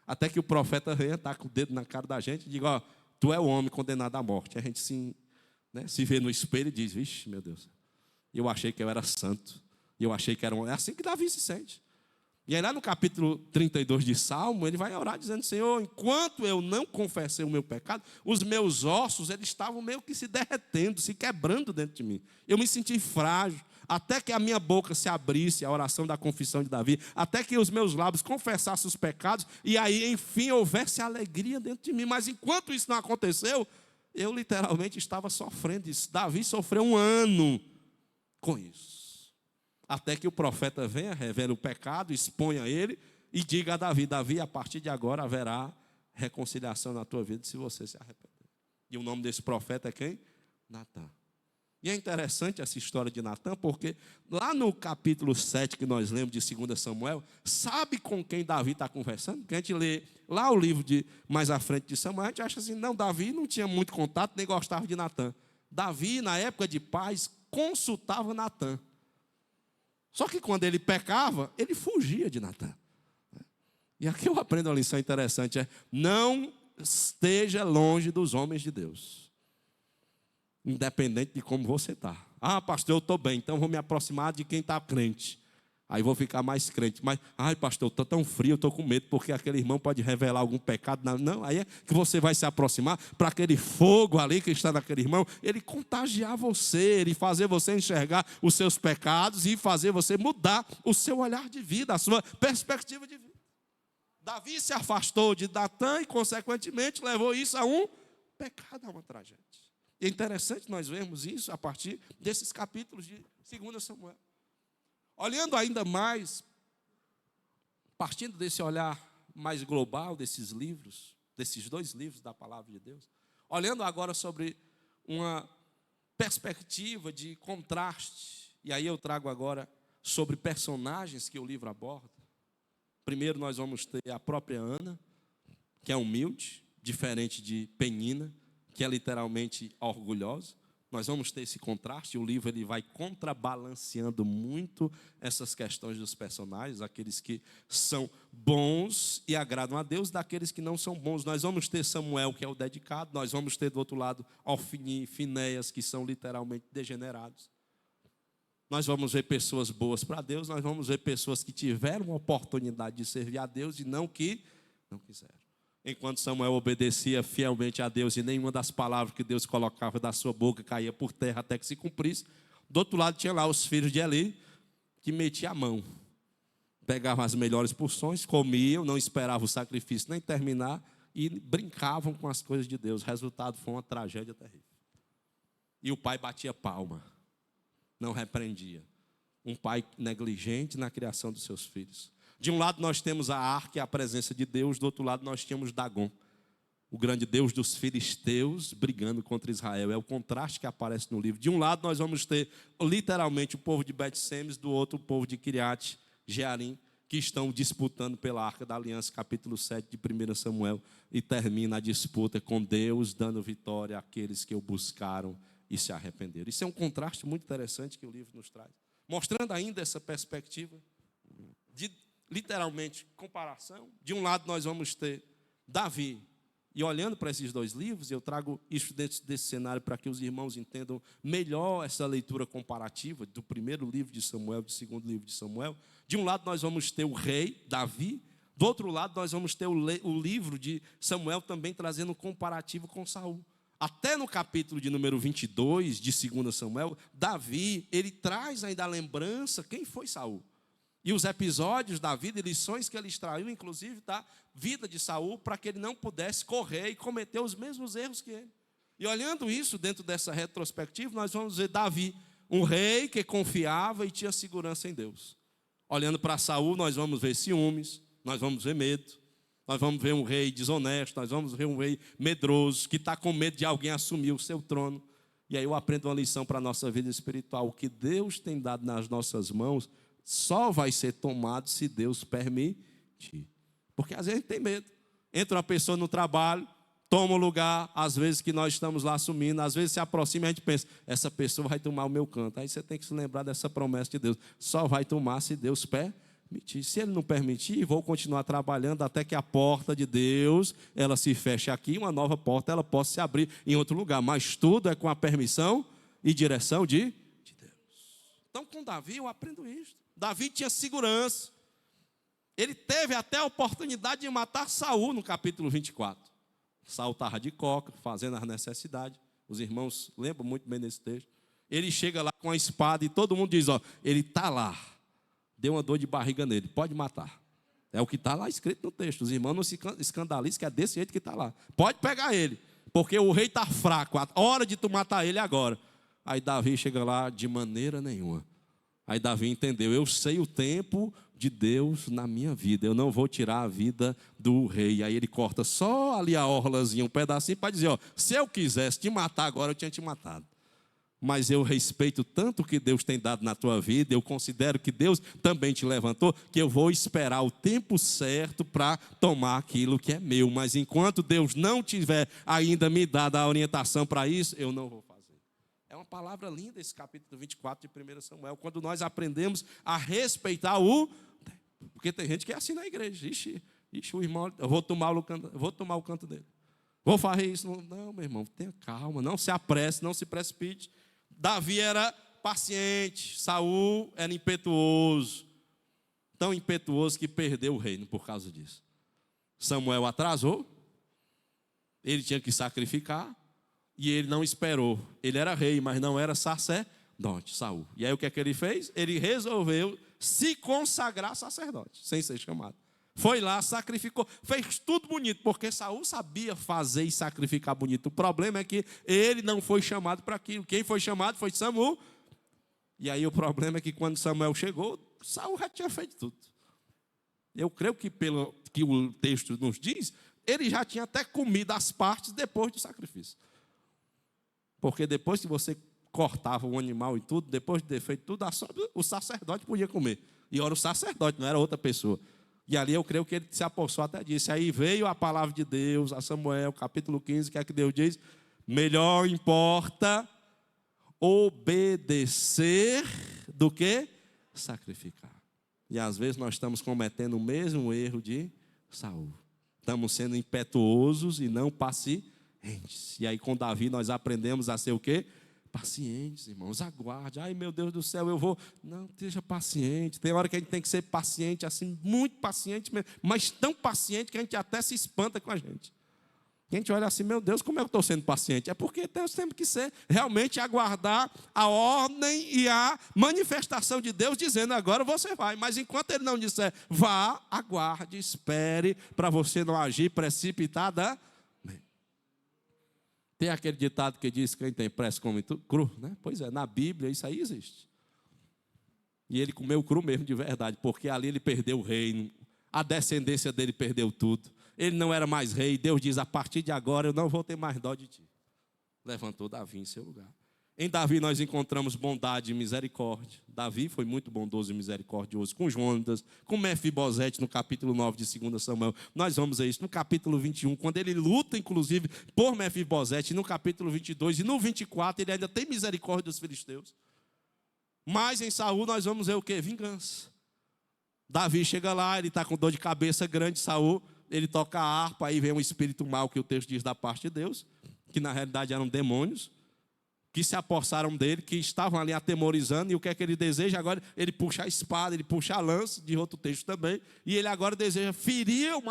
até que o profeta venha, está com o dedo na cara da gente e diga: ó, tu é o homem condenado à morte. A gente se vê no espelho e diz: vixe, meu Deus, eu achei que eu era santo. Eu achei que era um... É assim que Davi se sente. E aí lá no capítulo 32 de Salmo, ele vai orar dizendo: Senhor, enquanto eu não confessei o meu pecado, os meus ossos eles estavam meio que se derretendo, se quebrando dentro de mim. Eu me senti frágil, até que a minha boca se abrisse, a oração da confissão de Davi, até que os meus lábios confessassem os pecados, e aí, enfim, houvesse alegria dentro de mim. Mas enquanto isso não aconteceu, eu literalmente estava sofrendo isso. Davi sofreu 1 ano com isso. Até que o profeta venha, revele o pecado, exponha ele e diga a Davi: Davi, a partir de agora haverá reconciliação na tua vida se você se arrepender. E o nome desse profeta é quem? Natã. E é interessante essa história de Natã, porque lá no capítulo 7 que nós lemos de 2 Samuel, sabe com quem Davi está conversando? Porque a gente lê lá o livro mais à frente de Samuel, a gente acha assim: não, Davi não tinha muito contato, nem gostava de Natã. Davi, na época de paz, consultava Natã. Só que quando ele pecava, ele fugia de Natã. E aqui eu aprendo uma lição interessante: não esteja longe dos homens de Deus, independente de como você está. Ah, pastor, eu estou bem, então vou me aproximar de quem está crente. Aí vou ficar mais crente. Mas, ai, pastor, eu estou tão frio, eu estou com medo, porque aquele irmão pode revelar algum pecado. Não, aí é que você vai se aproximar para aquele fogo ali que está naquele irmão, ele contagiar você, ele fazer você enxergar os seus pecados e fazer você mudar o seu olhar de vida, a sua perspectiva de vida. Davi se afastou de Natã e, consequentemente, levou isso a um pecado, a uma tragédia. E é interessante nós vermos isso a partir desses capítulos de 2 Samuel. Olhando ainda mais, partindo desse olhar mais global desses livros, desses 2 livros da palavra de Deus, olhando agora sobre uma perspectiva de contraste, e aí eu trago agora sobre personagens que o livro aborda. Primeiro nós vamos ter a própria Ana, que é humilde, diferente de Penina, que é literalmente orgulhosa. Nós vamos ter esse contraste. O livro ele vai contrabalanceando muito essas questões dos personagens, aqueles que são bons e agradam a Deus, daqueles que não são bons. Nós vamos ter Samuel, que é o dedicado. Nós vamos ter do outro lado Ofni, Finéias, que são literalmente degenerados. Nós vamos ver pessoas boas para Deus. Nós vamos ver pessoas que tiveram a oportunidade de servir a Deus e não quiseram. enquanto Samuel obedecia fielmente a Deus e nenhuma das palavras que Deus colocava da sua boca caía por terra até que se cumprisse. Do outro lado tinha lá os filhos de Eli, que metiam a mão, pegavam as melhores porções, comiam, não esperavam o sacrifício nem terminar e brincavam com as coisas de Deus. O resultado foi uma tragédia terrível. E o pai batia palma, não repreendia. Um pai negligente na criação dos seus filhos. De um lado nós temos a arca e a presença de Deus, do outro lado nós tínhamos Dagom, o grande deus dos filisteus, brigando contra Israel. É o contraste que aparece no livro. De um lado nós vamos ter literalmente o povo de Bet-Semes, do outro o povo de Kiriat Jearim, que estão disputando pela Arca da Aliança, capítulo 7 de 1 Samuel, e termina a disputa com Deus dando vitória àqueles que o buscaram e se arrependeram. Isso é um contraste muito interessante que o livro nos traz, mostrando ainda essa perspectiva de, literalmente, comparação. De um lado nós vamos ter Davi, e olhando para esses dois livros, eu trago isso dentro desse cenário para que os irmãos entendam melhor essa leitura comparativa do primeiro livro de Samuel, do segundo livro de Samuel. De um lado nós vamos ter o rei, Davi, do outro lado nós vamos ter o livro de Samuel também trazendo um comparativo com Saul. Até no capítulo de número 22 de 2 Samuel, Davi, ele traz ainda a lembrança quem foi Saul. E os episódios da vida e lições que ele extraiu, inclusive, da vida de Saul, para que ele não pudesse correr e cometer os mesmos erros que ele. E olhando isso dentro dessa retrospectiva, nós vamos ver Davi, um rei que confiava e tinha segurança em Deus. Olhando para Saul, nós vamos ver ciúmes, nós vamos ver medo, nós vamos ver um rei desonesto, nós vamos ver um rei medroso, que está com medo de alguém assumir o seu trono. E aí eu aprendo uma lição para a nossa vida espiritual. O que Deus tem dado nas nossas mãos só vai ser tomado se Deus permitir. Porque às vezes a gente tem medo. Entra uma pessoa no trabalho, toma o lugar, às vezes que nós estamos lá assumindo, às vezes se aproxima e a gente pensa, essa pessoa vai tomar o meu canto. Aí você tem que se lembrar dessa promessa de Deus. Só vai tomar se Deus permitir. Se Ele não permitir, vou continuar trabalhando até que a porta de Deus, ela se feche aqui, uma nova porta, ela possa se abrir em outro lugar. Mas tudo é com a permissão e direção de Deus. Então com Davi eu aprendo isso. Davi tinha segurança. Ele teve até a oportunidade de matar Saul no capítulo 24. Saul estava de coca, fazendo as necessidades. Os irmãos lembram muito bem desse texto. Ele chega lá com a espada e todo mundo diz, ó, ele está lá. Deu uma dor de barriga nele, pode matar. É o que está lá escrito no texto. Os irmãos não se escandalizem, que é desse jeito que está lá. Pode pegar ele, porque o rei está fraco. A hora de tu matar ele é agora. Aí Davi chega lá, de maneira nenhuma. Aí Davi entendeu, eu sei o tempo de Deus na minha vida, eu não vou tirar a vida do rei. Aí ele corta só ali a orlazinha, um pedacinho, para dizer, ó, se eu quisesse te matar agora, eu tinha te matado. Mas eu respeito tanto o que Deus tem dado na tua vida, eu considero que Deus também te levantou, que eu vou esperar o tempo certo para tomar aquilo que é meu. Mas enquanto Deus não tiver ainda me dado a orientação para isso, eu não vou fazer. É uma palavra linda esse capítulo 24 de 1 Samuel, quando nós aprendemos a respeitar o tempo. Porque tem gente que é assim na igreja. Ixi, o irmão, eu vou tomar o canto dele. Vou fazer isso. Não, meu irmão, tenha calma, não se apresse, não se precipite. Davi era paciente, Saul era impetuoso. Tão impetuoso que perdeu o reino por causa disso. Samuel atrasou, ele tinha que sacrificar. E ele não esperou. Ele era rei, mas não era sacerdote, Saul. E aí o que é que ele fez? Ele resolveu se consagrar sacerdote, sem ser chamado. Foi lá, sacrificou, fez tudo bonito, porque Saul sabia fazer e sacrificar bonito. O problema é que ele não foi chamado para aquilo. Quem foi chamado foi Samuel. E aí o problema é que quando Samuel chegou, Saul já tinha feito tudo. Eu creio que pelo que o texto nos diz, ele já tinha até comido as partes depois do sacrifício. Porque depois que você cortava o animal e tudo, depois de ter feito tudo, o sacerdote podia comer. E era o sacerdote, não era outra pessoa. E ali eu creio que ele se apossou até disso. Aí veio a palavra de Deus, a Samuel, capítulo 15, que é que Deus diz? Melhor importa obedecer do que sacrificar. E às vezes nós estamos cometendo o mesmo erro de Saul. Estamos sendo impetuosos e não pacientes. E aí com Davi nós aprendemos a ser o quê? Pacientes, irmãos, aguarde. Ai, meu Deus do céu, eu vou. Não, esteja paciente. Tem hora que a gente tem que ser paciente, assim, muito paciente mesmo, mas tão paciente que a gente até se espanta com a gente. A gente olha assim, meu Deus, como é que eu estou sendo paciente? É porque nós temos que ser, realmente aguardar a ordem e a manifestação de Deus, dizendo agora você vai. Mas enquanto Ele não disser, vá, aguarde, espere, para você não agir precipitada. Tem aquele ditado que diz que quem tem pressa come cru, né? Pois é, na Bíblia isso aí existe. E ele comeu cru mesmo de verdade, porque ali ele perdeu o reino, a descendência dele perdeu tudo. Ele não era mais rei, Deus diz, a partir de agora eu não vou ter mais dó de ti. Levantou Davi em seu lugar. Em Davi nós encontramos bondade e misericórdia. Davi foi muito bondoso e misericordioso com Jonatas, com Mefibosete no capítulo 9 de 2 Samuel. Nós vamos ver isso no capítulo 21, quando ele luta, inclusive, por Mefibosete, no capítulo 22 e no 24, ele ainda tem misericórdia dos filisteus. Mas em Saul nós vamos ver o quê? Vingança. Davi chega lá, ele está com dor de cabeça grande, Saul, ele toca a harpa, aí vem um espírito mau que o texto diz da parte de Deus, que na realidade eram demônios, que se apossaram dele, que estavam ali atemorizando, e o que é que ele deseja agora? Ele puxa a espada, ele puxa a lança, de outro texto também, e ele agora deseja ferir ou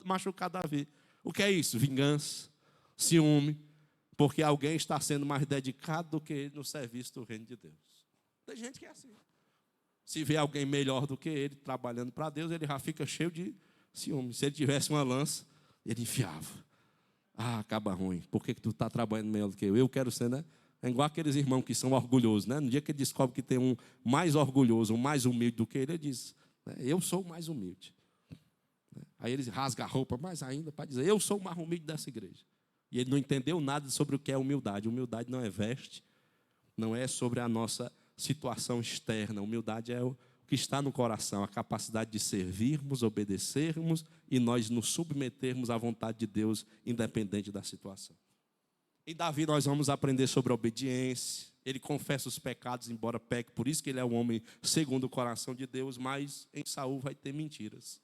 machucar Davi. O que é isso? Vingança, ciúme, porque alguém está sendo mais dedicado do que ele no serviço do reino de Deus. Tem gente que é assim. Se vê alguém melhor do que ele, trabalhando para Deus, ele já fica cheio de ciúme. Se ele tivesse uma lança, ele enfiava. Ah, acaba ruim. Por que tu está trabalhando melhor do que eu? Eu quero ser, né? É igual aqueles irmãos que são orgulhosos, né? No dia que ele descobre que tem um mais orgulhoso, um mais humilde do que ele diz, né? Eu sou o mais humilde. Aí ele rasga a roupa mais ainda para dizer, eu sou o mais humilde dessa igreja. E ele não entendeu nada sobre o que é humildade. Humildade não é veste, não é sobre a nossa situação externa. Humildade é o que está no coração, a capacidade de servirmos, obedecermos e nós nos submetermos à vontade de Deus, independente da situação. Em Davi nós vamos aprender sobre a obediência. Ele confessa os pecados, embora peque, por isso que ele é um homem segundo o coração de Deus, mas em Saul vai ter mentiras.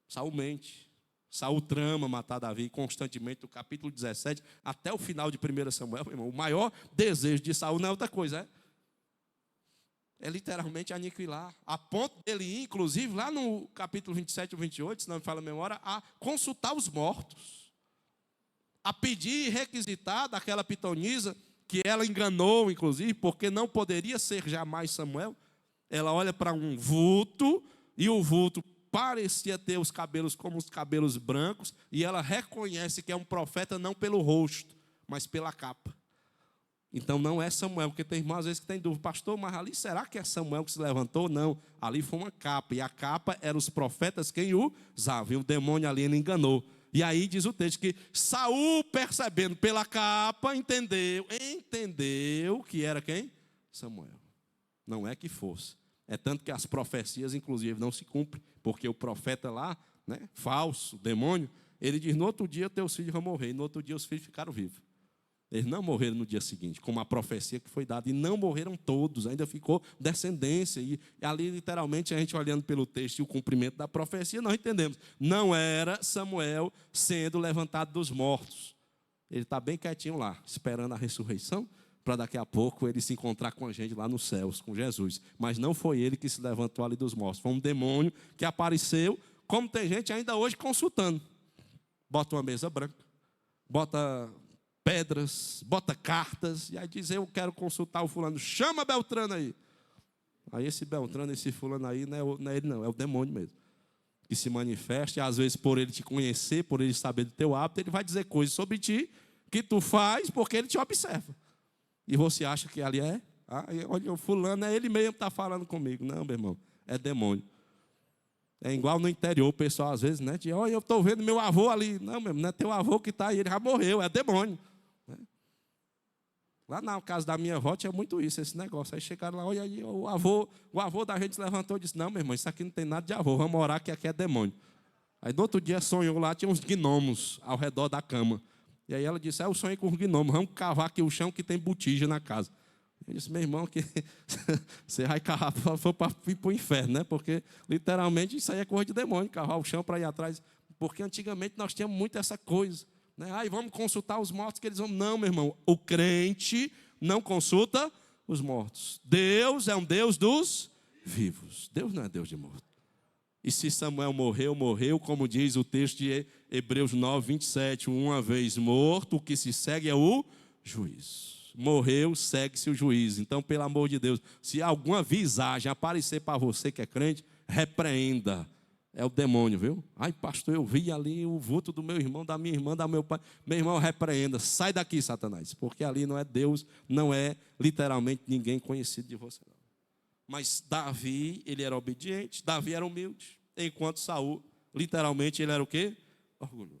Saul mente. Saul trama matar Davi constantemente, do capítulo 17 até o final de 1 Samuel, meu irmão. O maior desejo de Saul não é outra coisa, é literalmente aniquilar, a ponto dele ir, inclusive, lá no capítulo 27 ou 28, se não me falha a memória, a consultar os mortos, a pedir e requisitar daquela pitonisa, que ela enganou, inclusive, porque não poderia ser jamais Samuel. Ela olha para um vulto, e o vulto parecia ter os cabelos como os cabelos brancos, e ela reconhece que é um profeta não pelo rosto, mas pela capa. Então não é Samuel, porque tem irmãos às vezes que tem dúvida, pastor, mas ali será que é Samuel que se levantou? Não, ali foi uma capa, e a capa eram os profetas quem o usavam, e o demônio ali ele enganou. E aí diz o texto que Saul, percebendo pela capa, entendeu que era quem? Samuel. Não é que fosse. É tanto que as profecias, inclusive, não se cumprem, porque o profeta lá, né, falso, demônio, ele diz, no outro dia teus filhos vão morrer, e no outro dia os filhos ficaram vivos. Eles não morreram no dia seguinte, como a profecia que foi dada. E não morreram todos, ainda ficou descendência. E ali, literalmente, a gente olhando pelo texto e o cumprimento da profecia, nós entendemos. Não era Samuel sendo levantado dos mortos. Ele está bem quietinho lá, esperando a ressurreição, para daqui a pouco ele se encontrar com a gente lá nos céus, com Jesus. Mas não foi ele que se levantou ali dos mortos. Foi um demônio que apareceu, como tem gente ainda hoje consultando. Bota uma mesa branca, bota pedras, bota cartas, e aí diz, eu quero consultar o fulano, chama Beltrano aí. Aí esse Beltrano, esse fulano aí, não é ele não, é o demônio mesmo, que se manifesta, e às vezes por ele te conhecer, por ele saber do teu hábito, ele vai dizer coisas sobre ti, que tu faz, porque ele te observa. E você acha que ali olha, o fulano é ele mesmo que está falando comigo. Não, meu irmão, é demônio. É igual no interior, o pessoal às vezes, né, diz, olha, eu estou vendo meu avô ali. Não, meu irmão, não é teu avô que está aí, ele já morreu, é demônio. Lá na casa da minha avó tinha muito isso, esse negócio. Aí chegaram lá, olha aí, o avô da gente se levantou e disse, não, meu irmão, isso aqui não tem nada de avô, vamos orar que aqui é demônio. Aí no outro dia sonhou lá, tinha uns gnomos ao redor da cama. E aí ela disse, eu sonhei com os gnomos, vamos cavar aqui o chão que tem botija na casa. Eu disse, meu irmão, que você vai cavar para ir para o inferno, né? Porque literalmente isso aí é coisa de demônio, cavar o chão para ir atrás. Porque antigamente nós tínhamos muito essa coisa. Né? Aí vamos consultar os mortos que eles vão. Não, meu irmão, o crente não consulta os mortos. Deus é um Deus dos vivos. Deus não é Deus de morto. E se Samuel morreu, morreu, como diz o texto de Hebreus 9, 27, uma vez morto, o que se segue é o juízo. Morreu, segue-se o juízo. Então, pelo amor de Deus, se alguma visagem aparecer para você que é crente, repreenda. É o demônio, viu? Ai, pastor, eu vi ali o vulto do meu irmão, da minha irmã, do meu pai. Meu irmão, repreenda. Sai daqui, Satanás. Porque ali não é Deus, não é literalmente ninguém conhecido de você. Não. Mas Davi, ele era obediente, Davi era humilde. Enquanto Saul, literalmente, ele era o quê? Orgulhoso.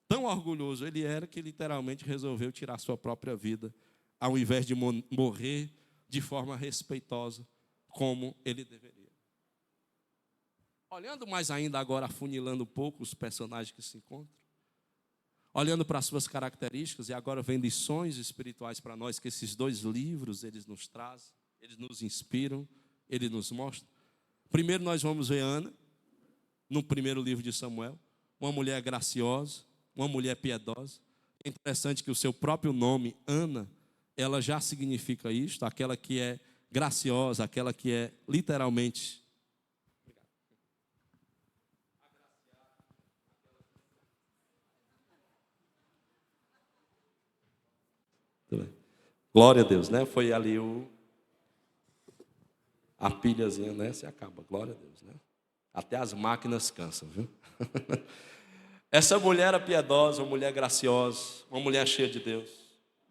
Tão orgulhoso ele era que literalmente resolveu tirar sua própria vida, ao invés de morrer de forma respeitosa, como ele deveria. Olhando mais ainda agora, afunilando um pouco os personagens que se encontram, olhando para as suas características, e agora vem lições espirituais para nós, que esses dois livros, eles nos trazem, eles nos inspiram, eles nos mostram. Primeiro nós vamos ver Ana, no primeiro livro de Samuel, uma mulher graciosa, uma mulher piedosa. É interessante que o seu próprio nome, Ana, ela já significa isto, aquela que é graciosa, aquela que é literalmente... Glória a Deus, né? Foi ali a pilhazinha, né? Se acaba, glória a Deus, né? Até as máquinas cansam, viu? Essa mulher era piedosa, uma mulher graciosa, uma mulher cheia de Deus.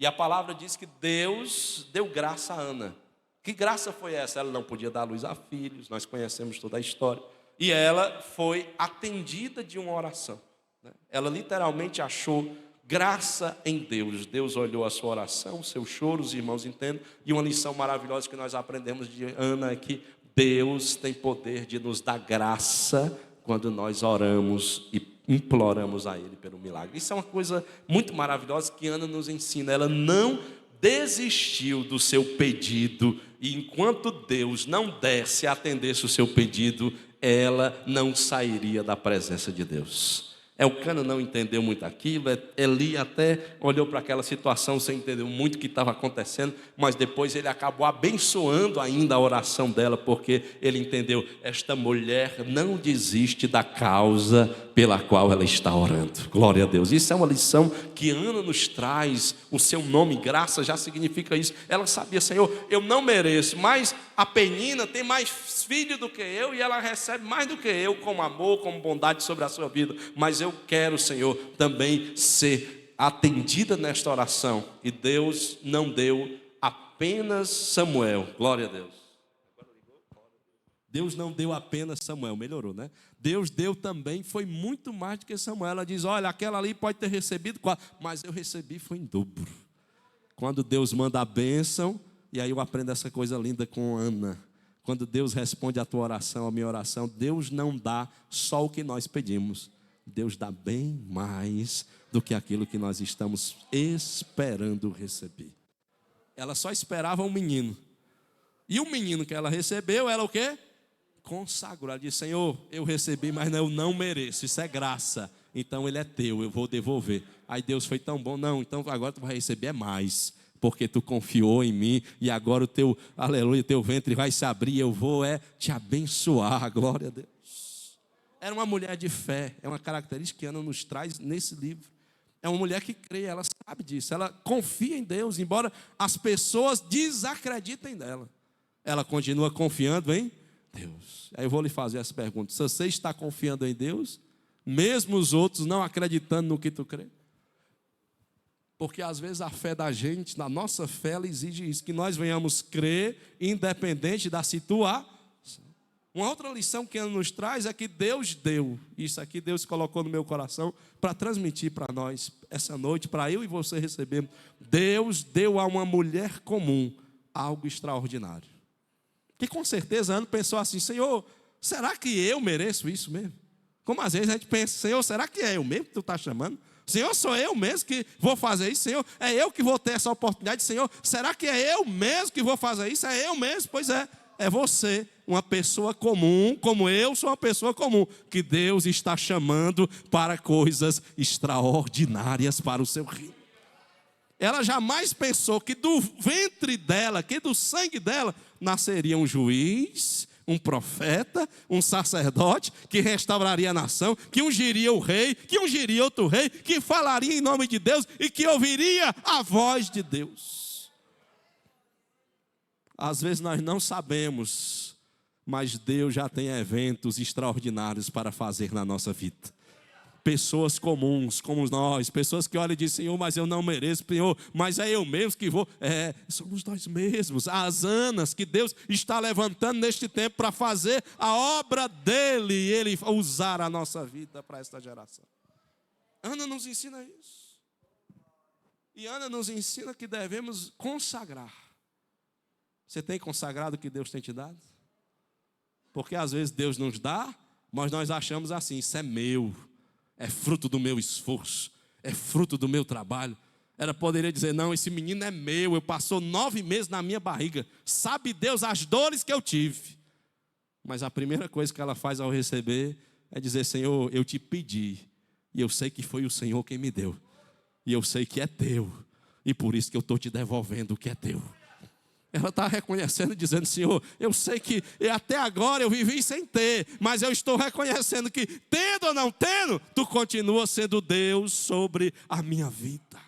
E a palavra diz que Deus deu graça a Ana. Que graça foi essa? Ela não podia dar luz a filhos, nós conhecemos toda a história. E ela foi atendida de uma oração. Né? Ela literalmente achou graça em Deus. Deus olhou a sua oração, seu choro, os irmãos entendem. E uma lição maravilhosa que nós aprendemos de Ana é que Deus tem poder de nos dar graça quando nós oramos e imploramos a Ele pelo milagre. Isso é uma coisa muito maravilhosa que Ana nos ensina. Ela não desistiu do seu pedido, e enquanto Deus não desse, atendesse o seu pedido, ela não sairia da presença de Deus. Elcana não entendeu muito aquilo, Eli até olhou para aquela situação sem entender muito o que estava acontecendo, mas depois ele acabou abençoando ainda a oração dela, porque ele entendeu, esta mulher não desiste da causa pela qual ela está orando. Glória a Deus. Isso é uma lição que Ana nos traz. O seu nome, graça, já significa isso. Ela sabia, Senhor, eu não mereço, mas a Penina tem mais filho do que eu, e ela recebe mais do que eu, como amor, como bondade sobre a sua vida. Mas eu quero, Senhor, também ser atendida nesta oração. E Deus não deu apenas Samuel. Glória a Deus. Deus não deu apenas Samuel, melhorou, né? Deus deu também, foi muito mais do que Samuel. Ela diz, olha, aquela ali pode ter recebido 4, mas eu recebi foi em dobro. Quando Deus manda a bênção, e aí eu aprendo essa coisa linda com Ana. Quando Deus responde a tua oração, a minha oração, Deus não dá só o que nós pedimos. Deus dá bem mais do que aquilo que nós estamos esperando receber. Ela só esperava um menino. E o menino que ela recebeu, ela o quê? Consagrou. Ela disse, Senhor, eu recebi, mas eu não mereço. Isso é graça. Então ele é teu, eu vou devolver. Aí Deus foi tão bom. Não, então agora tu vai receber mais. Porque tu confiou em mim. E agora o teu, aleluia, teu ventre vai se abrir. Eu vou te abençoar. Glória a Deus. Era uma mulher de fé. É uma característica que Ana nos traz nesse livro. É uma mulher que crê, ela sabe disso. Ela confia em Deus, embora as pessoas desacreditem dela. Ela continua confiando em Deus. Aí eu vou lhe fazer essa pergunta. Se você está confiando em Deus, mesmo os outros não acreditando no que tu crê? Porque às vezes a fé da gente, na nossa fé, ela exige isso, que nós venhamos crer independente da situação. Uma outra lição que Ana nos traz é que Deus deu, isso aqui Deus colocou no meu coração para transmitir para nós essa noite, para eu e você recebermos. Deus deu a uma mulher comum algo extraordinário. Que com certeza Ana pensou assim, Senhor, será que eu mereço isso mesmo? Como às vezes a gente pensa, Senhor, será que é eu mesmo que tu está chamando? Senhor, sou eu mesmo que vou fazer isso? Senhor, é eu que vou ter essa oportunidade? Senhor, será que é eu mesmo que vou fazer isso? É eu mesmo? Pois é. É você, uma pessoa comum, como eu sou uma pessoa comum, que Deus está chamando para coisas extraordinárias para o seu reino. Ela jamais pensou que do ventre dela, que do sangue dela, nasceria um juiz, um profeta, um sacerdote, que restauraria a nação, que ungiria o rei, que ungiria outro rei, que falaria em nome de Deus e que ouviria a voz de Deus. Às vezes nós não sabemos, mas Deus já tem eventos extraordinários para fazer na nossa vida. Pessoas comuns como nós, pessoas que olham e dizem, Senhor, mas eu não mereço, Senhor, mas é eu mesmo que vou. Somos nós mesmos, as Anas que Deus está levantando neste tempo para fazer a obra dEle, e Ele usar a nossa vida para esta geração. Ana nos ensina isso. E Ana nos ensina que devemos consagrar. Você tem consagrado o que Deus tem te dado? Porque às vezes Deus nos dá, mas nós achamos assim, isso é meu. É fruto do meu esforço, é fruto do meu trabalho. Ela poderia dizer, não, esse menino é meu, eu passou 9 meses na minha barriga. Sabe Deus as dores que eu tive. Mas a primeira coisa que ela faz ao receber é dizer, Senhor, eu te pedi. E eu sei que foi o Senhor quem me deu. E eu sei que é teu. E por isso que eu estou te devolvendo o que é teu. Ela está reconhecendo, dizendo, Senhor, eu sei que até agora eu vivi sem ter, mas eu estou reconhecendo que, tendo ou não tendo, tu continua sendo Deus sobre a minha vida.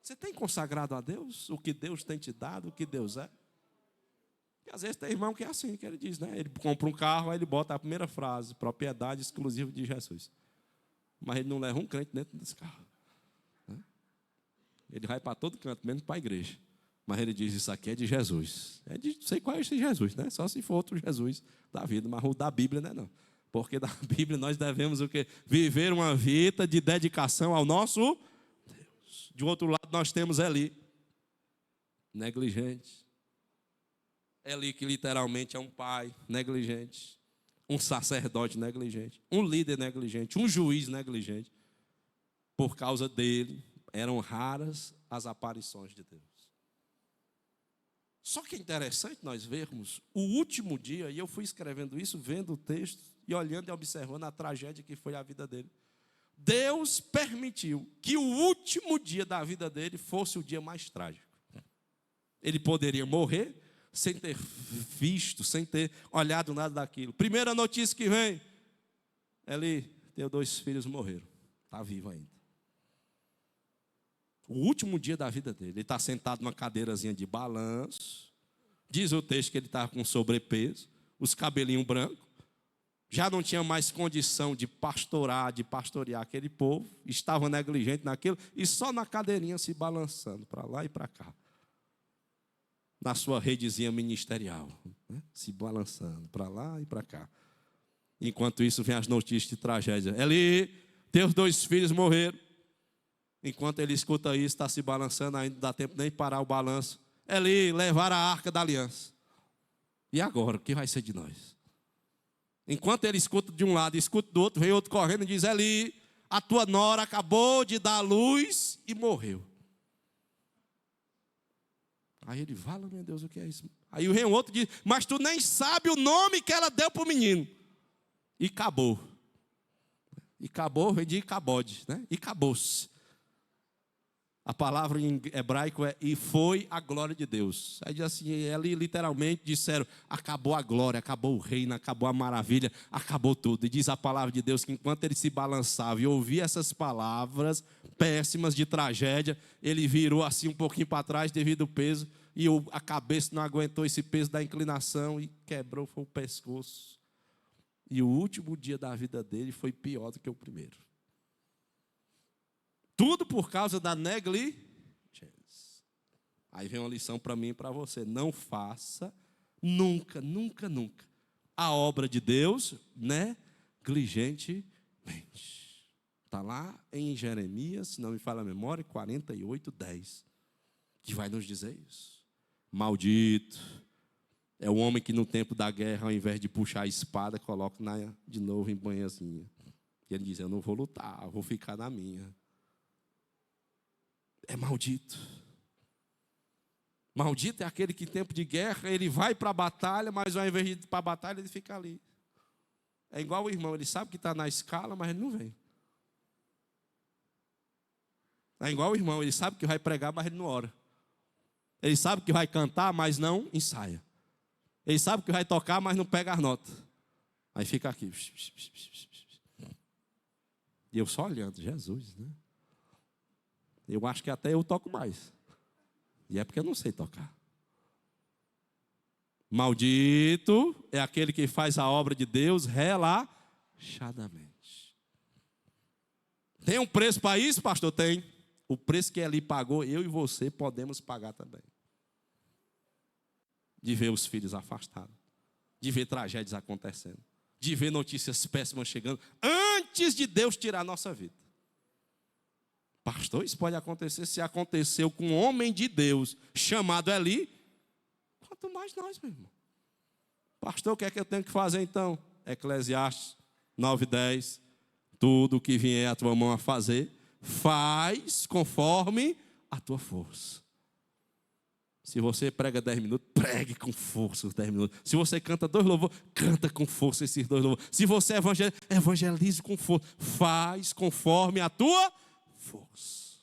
Você tem consagrado a Deus o que Deus tem te dado, o que Deus é? E às vezes tem irmão que é assim, que ele diz, né? Ele compra um carro, aí ele bota a primeira frase, propriedade exclusiva de Jesus. Mas ele não leva um crente dentro desse carro. Ele vai para todo canto, menos para a igreja. Mas ele diz, isso aqui é de Jesus. Não sei qual é esse Jesus, né? Só se for outro Jesus da vida, mas o da Bíblia não é não. Porque da Bíblia nós devemos o quê? Viver uma vida de dedicação ao nosso Deus. De outro lado nós temos Eli, negligente. Eli que literalmente é um pai negligente, um sacerdote negligente, um líder negligente, um juiz negligente. Por causa dele, eram raras as aparições de Deus. Só que é interessante nós vermos o último dia, e eu fui escrevendo isso, vendo o texto, e olhando e observando a tragédia que foi a vida dele. Deus permitiu que o último dia da vida dele fosse o dia mais trágico. Ele poderia morrer sem ter visto, sem ter olhado nada daquilo. Primeira notícia que vem, Eli, teus 2 filhos morreram, está vivo ainda. O último dia da vida dele, ele está sentado numa cadeirazinha de balanço. Diz o texto que ele estava com sobrepeso, os cabelinhos brancos. Já não tinha mais condição de pastorear aquele povo. Estava negligente naquilo e só na cadeirinha se balançando para lá e para cá. Na sua redezinha ministerial, né? Se balançando para lá e para cá. Enquanto isso, vem as notícias de tragédia. Eli, teus 2 filhos morreram. Enquanto ele escuta isso, está se balançando, ainda não dá tempo nem de parar o balanço. Eli, levaram a arca da aliança. E agora, o que vai ser de nós? Enquanto ele escuta de um lado e escuta do outro, vem outro correndo e diz, Eli, a tua nora acabou de dar luz e morreu. Aí ele fala, meu Deus, o que é isso? Aí vem outro e diz, mas tu nem sabe o nome que ela deu para o menino. E acabou. E acabou, vem de cabode, né? E acabou-se. A palavra em hebraico é, e foi a glória de Deus. Aí diz assim, ali literalmente disseram, acabou a glória, acabou o reino, acabou a maravilha, acabou tudo. E diz a palavra de Deus que enquanto ele se balançava e ouvia essas palavras péssimas de tragédia, ele virou assim um pouquinho para trás devido ao peso, e a cabeça não aguentou esse peso da inclinação e quebrou, foi o pescoço. E o último dia da vida dele foi pior do que o primeiro. Tudo por causa da negligência. Aí vem uma lição para mim e para você. Não faça nunca, nunca, nunca a obra de Deus negligentemente. Está lá em Jeremias, se não me falha a memória, 48:10, que vai nos dizer isso. Maldito é o homem que no tempo da guerra, ao invés de puxar a espada, coloca de novo em banhazinha. E ele diz, eu não vou lutar, eu vou ficar na minha. É maldito. Maldito é aquele que em tempo de guerra, ele vai para a batalha, mas ao invés de ir para a batalha, ele fica ali. É igual o irmão, ele sabe que está na escala, mas ele não vem. É igual o irmão, ele sabe que vai pregar, mas ele não ora. Ele sabe que vai cantar, mas não ensaia. Ele sabe que vai tocar, mas não pega as notas. Aí fica aqui. E eu só olhando, Jesus, né? Eu acho que até eu toco mais. E é porque eu não sei tocar. Maldito é aquele que faz a obra de Deus relaxadamente. Tem um preço para isso, pastor? Tem. O preço que ele pagou, eu e você podemos pagar também. De ver os filhos afastados. De ver tragédias acontecendo. De ver notícias péssimas chegando. Antes de Deus tirar a nossa vida. Pastor, isso pode acontecer. Se aconteceu com um homem de Deus chamado Eli, quanto mais nós, meu irmão. Pastor, o que é que eu tenho que fazer então? Eclesiastes 9:10. Tudo o que vier a tua mão a fazer, faz conforme a tua força. Se você prega 10 minutos, pregue com força os 10 minutos. Se você canta 2 louvores, canta com força esses 2 louvores. Se você evangelize com força. Faz conforme a tua força.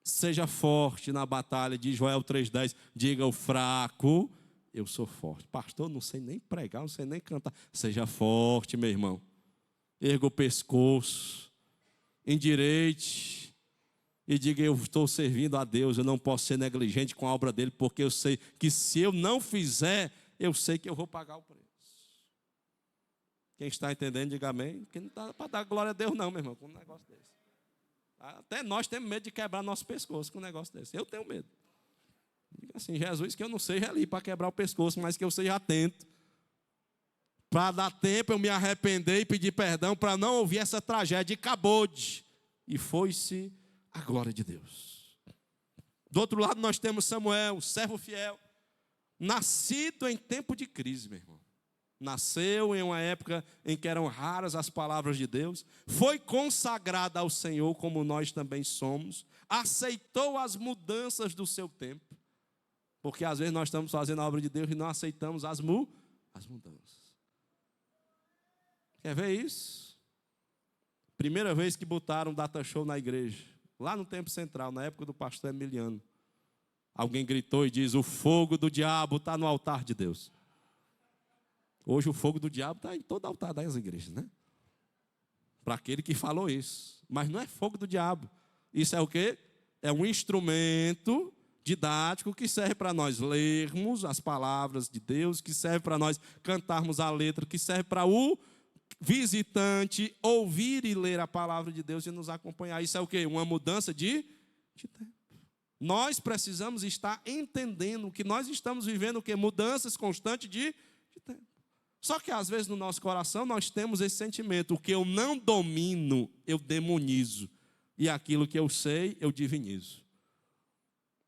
Seja forte na batalha, diz Joel 3:10. Diga ao fraco, eu sou forte. Pastor, não sei nem pregar, não sei nem cantar. Seja forte, meu irmão. Erga o pescoço. Endireite. E diga, eu estou servindo a Deus. Eu não posso ser negligente com a obra dele, porque eu sei que se eu não fizer, eu sei que eu vou pagar o preço. Quem está entendendo, diga amém. Porque não dá para dar glória a Deus não, meu irmão, com um negócio desse. Até nós temos medo de quebrar nosso pescoço com um negócio desse. Eu tenho medo. Diga assim, Jesus, que eu não seja ali para quebrar o pescoço, mas que eu seja atento. Para dar tempo eu me arrepender e pedir perdão para não ouvir essa tragédia. E acabou-de. E foi-se a glória de Deus. Do outro lado nós temos Samuel, servo fiel. Nascido em tempo de crise, meu irmão. Nasceu em uma época em que eram raras as palavras de Deus. Foi consagrado ao Senhor, como nós também somos. Aceitou as mudanças do seu tempo. Porque às vezes nós estamos fazendo a obra de Deus e não aceitamos as mudanças. Quer ver isso? Primeira vez que botaram data show na igreja. Lá no Templo Central, na época do pastor Emiliano. Alguém gritou e diz, o fogo do diabo está no altar de Deus. Hoje o fogo do diabo está em todo altar das igrejas, né? Para aquele que falou isso. Mas não é fogo do diabo. Isso é o quê? É um instrumento didático que serve para nós lermos as palavras de Deus, que serve para nós cantarmos a letra, que serve para o visitante ouvir e ler a palavra de Deus e nos acompanhar. Isso é o quê? Uma mudança de tempo. Nós precisamos estar entendendo que nós estamos vivendo o quê? Mudanças constantes de tempo. Só que às vezes no nosso coração nós temos esse sentimento. O que eu não domino, eu demonizo. E aquilo que eu sei, eu divinizo.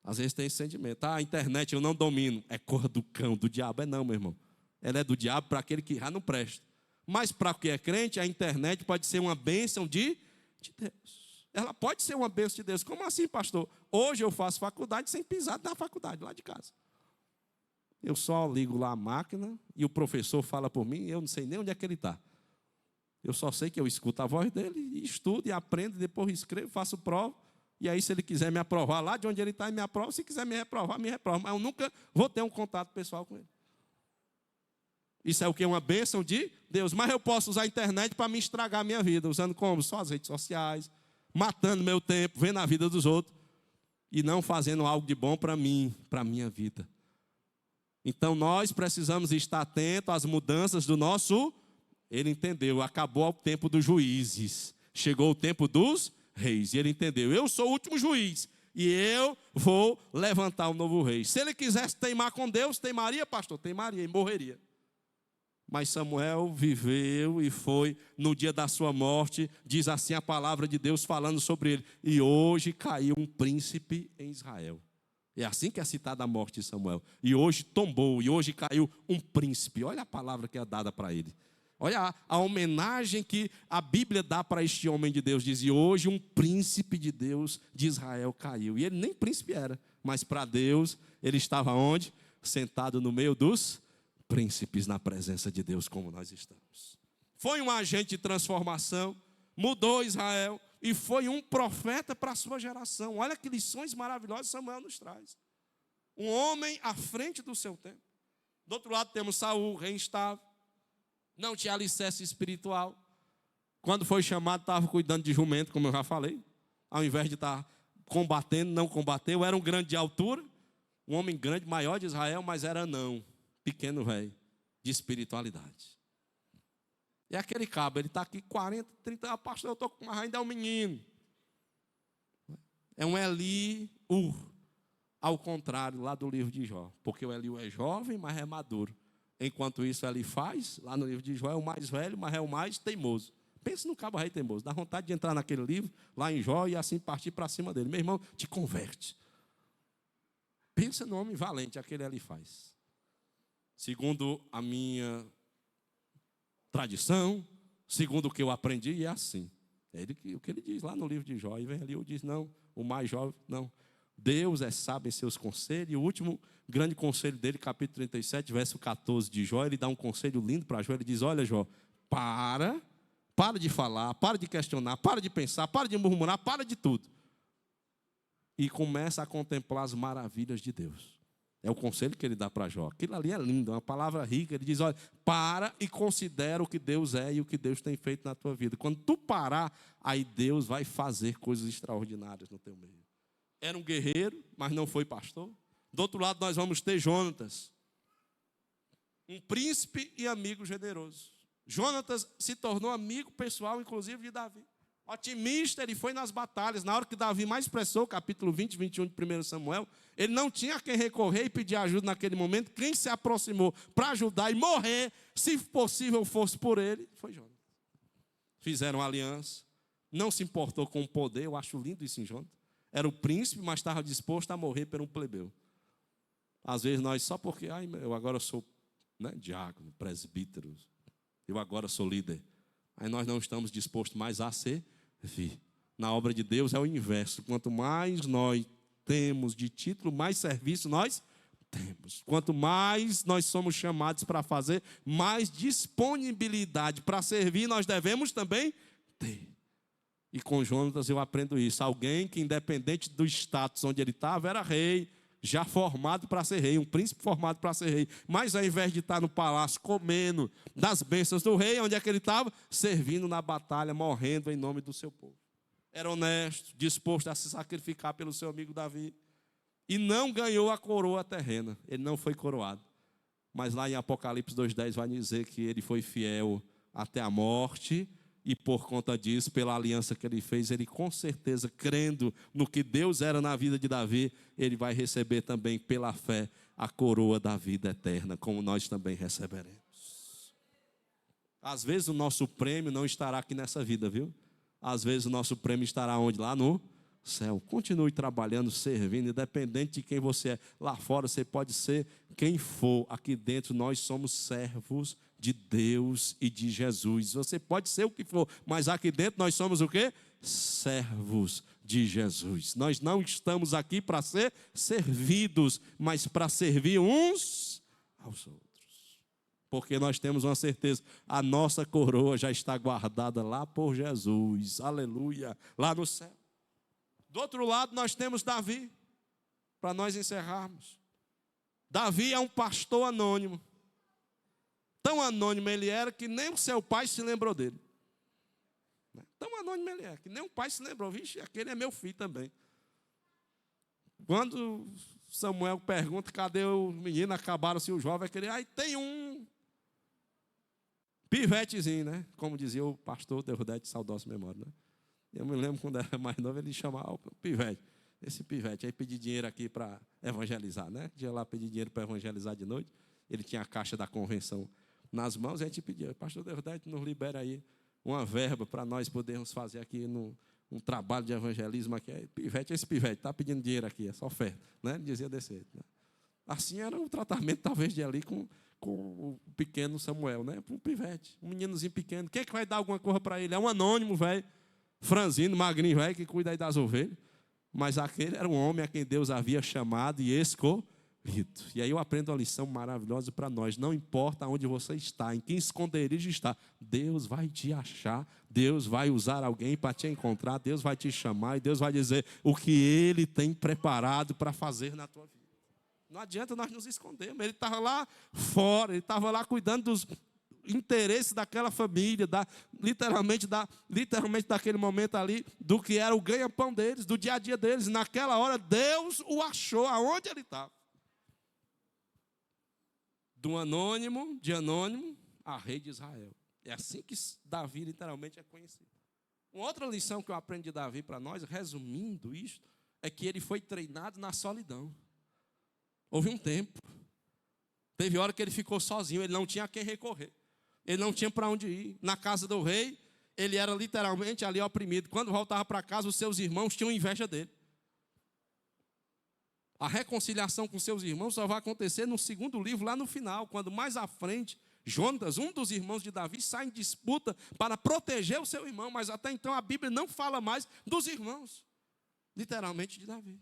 Às vezes tem esse sentimento. A internet eu não domino. É cor do cão, do diabo. É não, meu irmão. Ela é do diabo para aquele que já não presta. Mas para quem é crente, a internet pode ser uma bênção de Deus. Ela pode ser uma bênção de Deus. Como assim, pastor? Hoje eu faço faculdade sem pisar na faculdade, lá de casa. Eu só ligo lá a máquina e o professor fala por mim, eu não sei nem onde é que ele está. Eu só sei que eu escuto a voz dele, e estudo e aprendo, depois escrevo, faço prova. E aí, se ele quiser me aprovar lá de onde ele está, ele me aprova. Se quiser me reprovar, me reprova. Mas eu nunca vou ter um contato pessoal com ele. Isso é o que? Uma bênção de Deus. Mas eu posso usar a internet para me estragar a minha vida. Usando como? Só as redes sociais. Matando meu tempo, vendo a vida dos outros. E não fazendo algo de bom para mim, para a minha vida. Então, nós precisamos estar atentos às mudanças do nosso... Ele entendeu, acabou o tempo dos juízes. Chegou o tempo dos reis. E ele entendeu, eu sou o último juiz. E eu vou levantar um novo rei. Se ele quisesse teimar com Deus, teimaria, pastor? Teimaria e morreria. Mas Samuel viveu e foi no dia da sua morte, diz assim a palavra de Deus falando sobre ele. E hoje caiu um príncipe em Israel. É assim que é citada a morte de Samuel. E hoje tombou, e hoje caiu um príncipe. Olha a palavra que é dada para ele. Olha a homenagem que a Bíblia dá para este homem de Deus. Diz, e hoje um príncipe de Deus de Israel caiu. E ele nem príncipe era, Mas para Deus, ele estava onde? Sentado no meio dos príncipes, na presença de Deus, como nós estamos. Foi um agente de transformação, mudou Israel e foi um profeta para a sua geração. Olha que lições maravilhosas Samuel nos traz. Um homem à frente do seu tempo. Do outro lado temos Saul, rei instável, não tinha alicerce espiritual. Quando foi chamado, estava cuidando de jumento, como eu já falei. Ao invés de estar combatendo, não combateu. Era um grande de altura, um homem grande, maior de Israel, mas era não, pequeno velho, de espiritualidade. E aquele cabo, ele está aqui 40, 30 anos, pastor, eu estou com mais ainda é um menino. É um Eliú, ao contrário, lá do livro de Jó. Porque o Eliú é jovem, mas é maduro. Enquanto isso, ele faz, lá no livro de Jó, é o mais velho, mas é o mais teimoso. Pense no cabo rei teimoso. Dá vontade de entrar naquele livro, lá em Jó, e assim partir para cima dele. Meu irmão, te converte. Pensa no homem valente, aquele ali faz. Segundo a minha tradição, segundo o que eu aprendi, é assim. É o que ele diz lá no livro de Jó. E vem ali, eu diz, não, o mais jovem, não. Deus é sábio em seus conselhos. E o último grande conselho dele, capítulo 37, verso 14 de Jó, ele dá um conselho lindo para Jó. Ele diz, olha Jó, para de falar, para de questionar, para de pensar, para de murmurar, para de tudo. E começa a contemplar as maravilhas de Deus. É o conselho que ele dá para Jó. Aquilo ali é lindo, é uma palavra rica. Ele diz, olha, para e considera o que Deus é e o que Deus tem feito na tua vida. Quando tu parar, aí Deus vai fazer coisas extraordinárias no teu meio. Era um guerreiro, mas não foi pastor. Do outro lado, nós vamos ter Jonatas, um príncipe e amigo generoso. Jonatas se tornou amigo pessoal, inclusive, de Davi. Otimista, ele foi nas batalhas. Na hora que Davi mais pressou, capítulo 20, 21 de 1 Samuel, ele não tinha a quem recorrer e pedir ajuda naquele momento. Quem se aproximou para ajudar e morrer, se possível fosse por ele, foi Jonatas. Fizeram aliança, não se importou com o poder. Eu acho lindo isso em Jonatas. Era o príncipe, mas estava disposto a morrer por um plebeu. Às vezes nós, só porque eu agora sou diácono, presbítero, eu agora sou líder. Aí nós não estamos dispostos mais a servir. Na obra de Deus é o inverso. Quanto mais nós temos de título, mais serviço nós temos. Quanto mais nós somos chamados para fazer, mais disponibilidade para servir nós devemos também ter. E com Jonatas eu aprendo isso. Alguém que, independente do status onde ele estava, era rei, já formado para ser rei, um príncipe formado para ser rei. Mas ao invés de estar no palácio comendo das bênçãos do rei, onde é que ele estava? Servindo na batalha, morrendo em nome do seu povo. Era honesto, disposto a se sacrificar pelo seu amigo Davi. E não ganhou a coroa terrena. Ele não foi coroado. Mas lá em Apocalipse 2,10 vai dizer que ele foi fiel até a morte. E por conta disso, pela aliança que ele fez, ele com certeza, crendo no que Deus era na vida de Davi, ele vai receber também pela fé a coroa da vida eterna, como nós também receberemos. Às vezes o nosso prêmio não estará aqui nessa vida, viu? Às vezes o nosso prêmio estará onde? Lá no céu. Continue trabalhando, servindo, independente de quem você é. Lá fora você pode ser quem for. Aqui dentro nós somos servos de Deus e de Jesus. Você pode ser o que for, mas aqui dentro nós somos o quê? Servos de Jesus. Nós não estamos aqui para ser servidos, mas para servir uns aos outros. Porque nós temos uma certeza, a nossa coroa já está guardada lá por Jesus. Aleluia, lá no céu. Do outro lado nós temos Davi, para nós encerrarmos. Davi é um pastor anônimo. Tão anônimo ele era que nem o seu pai se lembrou dele. Tão anônimo ele é, que nem o pai se lembrou. Vixe, aquele é meu filho também. Quando Samuel pergunta, cadê o menino? Acabaram-se o jovem. Aquele, aí tem um pivetezinho, né? Como dizia o pastor Deudete, saudosa memória, né? Eu me lembro quando era mais novo, ele chamava o pivete. Esse pivete, aí pedi dinheiro aqui para evangelizar, né? Ia lá pedir dinheiro para evangelizar de noite. Ele tinha a caixa da convenção nas mãos, e a gente pedia, pastor Deudete, nos libera aí uma verba para nós podermos fazer aqui um trabalho de evangelismo aqui. Pivete, esse pivete, está pedindo dinheiro aqui, é só oferta, né? Ele dizia desse jeito, né? Assim era o tratamento, talvez, de ali com o pequeno Samuel, né? Um pivete, um meninozinho pequeno. Quem é que vai dar alguma coisa para ele? É um anônimo, velho, franzino, magrinho, velho, que cuida aí das ovelhas. Mas aquele era um homem a quem Deus havia chamado e escolhido. E aí eu aprendo uma lição maravilhosa para nós. Não importa onde você está, em que esconderijo está, Deus vai te achar, Deus vai usar alguém para te encontrar, Deus vai te chamar e Deus vai dizer o que Ele tem preparado para fazer na tua vida. Não adianta nós nos escondermos. Ele estava lá fora, ele estava lá cuidando dos interesses daquela família, literalmente daquele momento ali, do que era o ganha-pão deles, do dia a dia deles. E naquela hora, Deus o achou aonde ele estava. De anônimo, a rei de Israel. É assim que Davi literalmente é conhecido. Uma outra lição que eu aprendo de Davi para nós, resumindo isto, é que ele foi treinado na solidão. Houve um tempo. Teve hora que ele ficou sozinho, ele não tinha a quem recorrer. Ele não tinha para onde ir. Na casa do rei, ele era literalmente ali oprimido. Quando voltava para casa, os seus irmãos tinham inveja dele. A reconciliação com seus irmãos só vai acontecer no segundo livro, lá no final, quando mais à frente, Jonatas, um dos irmãos de Davi, sai em disputa para proteger o seu irmão. Mas até então a Bíblia não fala mais dos irmãos, literalmente de Davi.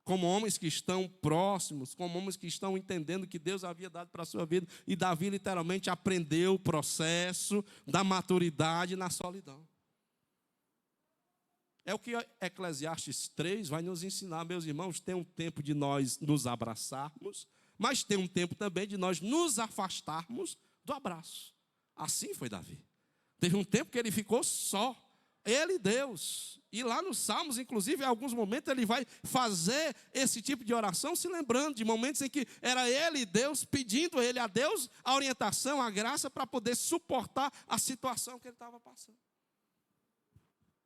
Como homens que estão próximos, como homens que estão entendendo que Deus havia dado para a sua vida. E Davi literalmente aprendeu o processo da maturidade na solidão. É o que Eclesiastes 3 vai nos ensinar, meus irmãos. Tem um tempo de nós nos abraçarmos, mas tem um tempo também de nós nos afastarmos do abraço. Assim foi Davi. Teve um tempo que ele ficou só, ele e Deus. E lá nos Salmos, inclusive, em alguns momentos, ele vai fazer esse tipo de oração, se lembrando de momentos em que era ele e Deus, pedindo a Deus a orientação, a graça, para poder suportar a situação que ele estava passando.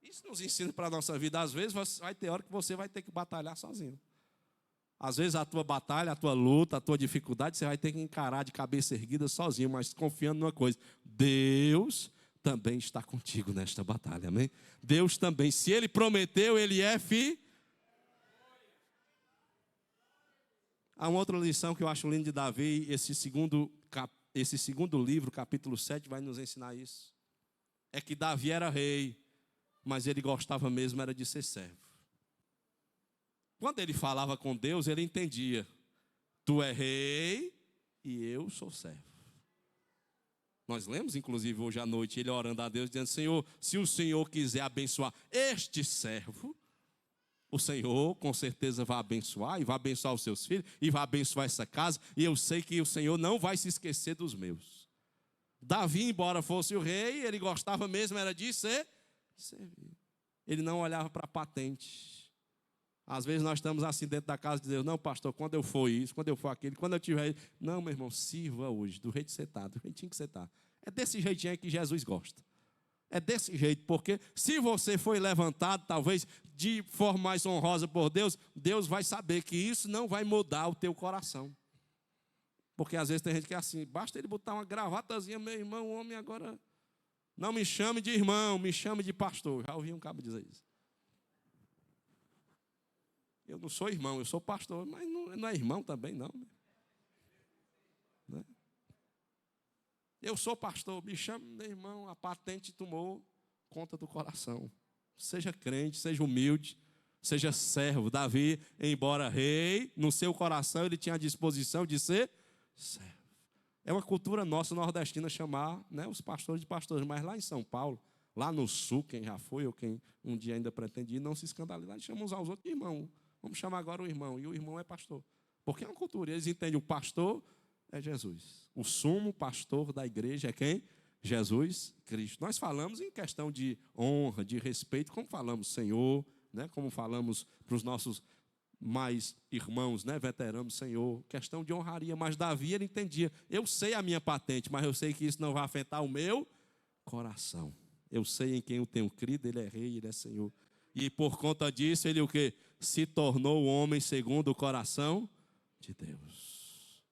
Isso nos ensina para a nossa vida. Às vezes vai ter hora que você vai ter que batalhar sozinho. Às vezes a tua batalha, a tua luta, a tua dificuldade, você vai ter que encarar de cabeça erguida sozinho, mas confiando numa coisa: Deus também está contigo nesta batalha, amém? Deus também, se Ele prometeu, Ele é fiel. Há uma outra lição que eu acho linda de Davi, esse segundo livro, capítulo 7, vai nos ensinar isso. É que Davi era rei, mas ele gostava mesmo era de ser servo. Quando ele falava com Deus, ele entendia: tu é rei e eu sou servo. Nós lemos, inclusive, hoje à noite, ele orando a Deus, dizendo: Senhor, se o Senhor quiser abençoar este servo, o Senhor com certeza vai abençoar, e vai abençoar os seus filhos, e vai abençoar essa casa, e eu sei que o Senhor não vai se esquecer dos meus. Davi, embora fosse o rei, ele gostava mesmo era de servir. Ele não olhava para a patente. Às vezes nós estamos assim dentro da casa de Deus: não, pastor, quando eu for isso, quando eu for aquilo, quando eu tiver... Não, meu irmão, sirva hoje, do jeito que você está, do jeitinho que você está. É desse jeitinho que Jesus gosta. É desse jeito, porque se você foi levantado, talvez, de forma mais honrosa por Deus, Deus vai saber que isso não vai mudar o teu coração. Porque às vezes tem gente que é assim: basta ele botar uma gravatazinha, meu irmão, o homem agora... Não me chame de irmão, me chame de pastor. Já ouvi um cabo dizer isso. Eu não sou irmão, eu sou pastor, mas não é irmão também, não. Né? Eu sou pastor, me chame de irmão, a patente tomou conta do coração. Seja crente, seja humilde, seja servo. Davi, embora rei, no seu coração ele tinha a disposição de ser servo. É uma cultura nossa nordestina chamar, né, os pastores de pastores, mas lá em São Paulo, lá no sul, quem já foi ou quem um dia ainda pretende ir, não se escandalizar, eles chamam uns aos outros de irmão. Vamos chamar agora o irmão, e o irmão é pastor. Porque é uma cultura, eles entendem: o pastor é Jesus. O sumo pastor da igreja é quem? Jesus Cristo. Nós falamos em questão de honra, de respeito, como falamos Senhor, né, como falamos para os nossos mais irmãos, né, veteranos, Senhor, questão de honraria. Mas Davi, ele entendia: eu sei a minha patente, mas eu sei que isso não vai afetar o meu coração. Eu sei em quem eu tenho crido, Ele é rei, Ele é Senhor. E por conta disso, ele o quê? Se tornou o homem segundo o coração de Deus.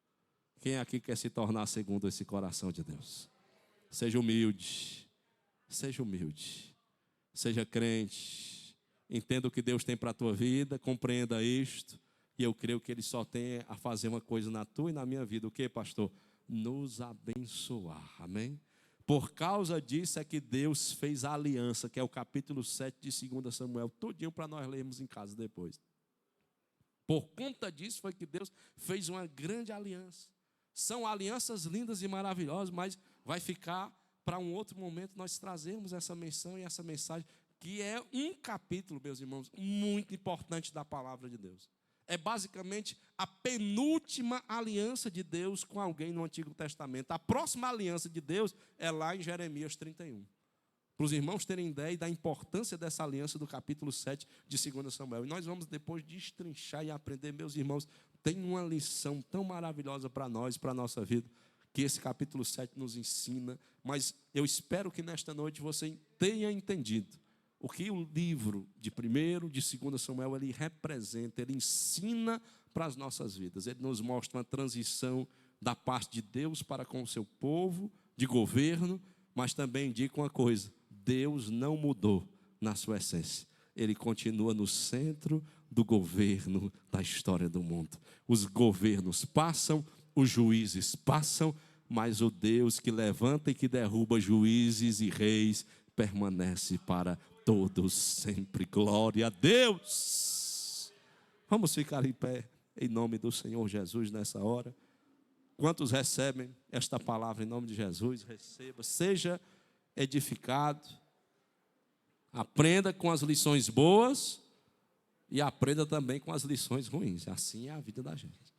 Quem aqui quer se tornar segundo esse coração de Deus? Seja humilde, seja crente, entenda o que Deus tem para a tua vida, compreenda isto, e eu creio que Ele só tem a fazer uma coisa na tua e na minha vida: o que, pastor? Nos abençoar, amém? Por causa disso é que Deus fez a aliança, que é o capítulo 7 de 2 Samuel, todinho para nós lermos em casa depois. Por conta disso foi que Deus fez uma grande aliança. São alianças lindas e maravilhosas, mas vai ficar para um outro momento nós trazermos essa menção e essa mensagem, que é um capítulo, meus irmãos, muito importante da palavra de Deus. É basicamente a penúltima aliança de Deus com alguém no Antigo Testamento. A próxima aliança de Deus é lá em Jeremias 31. Para os irmãos terem ideia da importância dessa aliança do capítulo 7 de 2 Samuel. E nós vamos depois destrinchar e aprender, meus irmãos, tem uma lição tão maravilhosa para nós, para a nossa vida, que esse capítulo 7 nos ensina. Mas eu espero que nesta noite você tenha entendido o que o livro de 1º, de 2 Samuel, ele representa, ele ensina para as nossas vidas. Ele nos mostra uma transição da parte de Deus para com o seu povo, de governo, mas também indica uma coisa: Deus não mudou na sua essência. Ele continua no centro do governo da história do mundo. Os governos passam, os juízes passam, mas o Deus que levanta e que derruba juízes e reis permanece para todos sempre. Glória a Deus! Vamos ficar em pé em nome do Senhor Jesus nessa hora. Quantos recebem esta palavra em nome de Jesus? Receba, seja edificado, aprenda com as lições boas e aprenda também com as lições ruins. Assim é a vida da gente.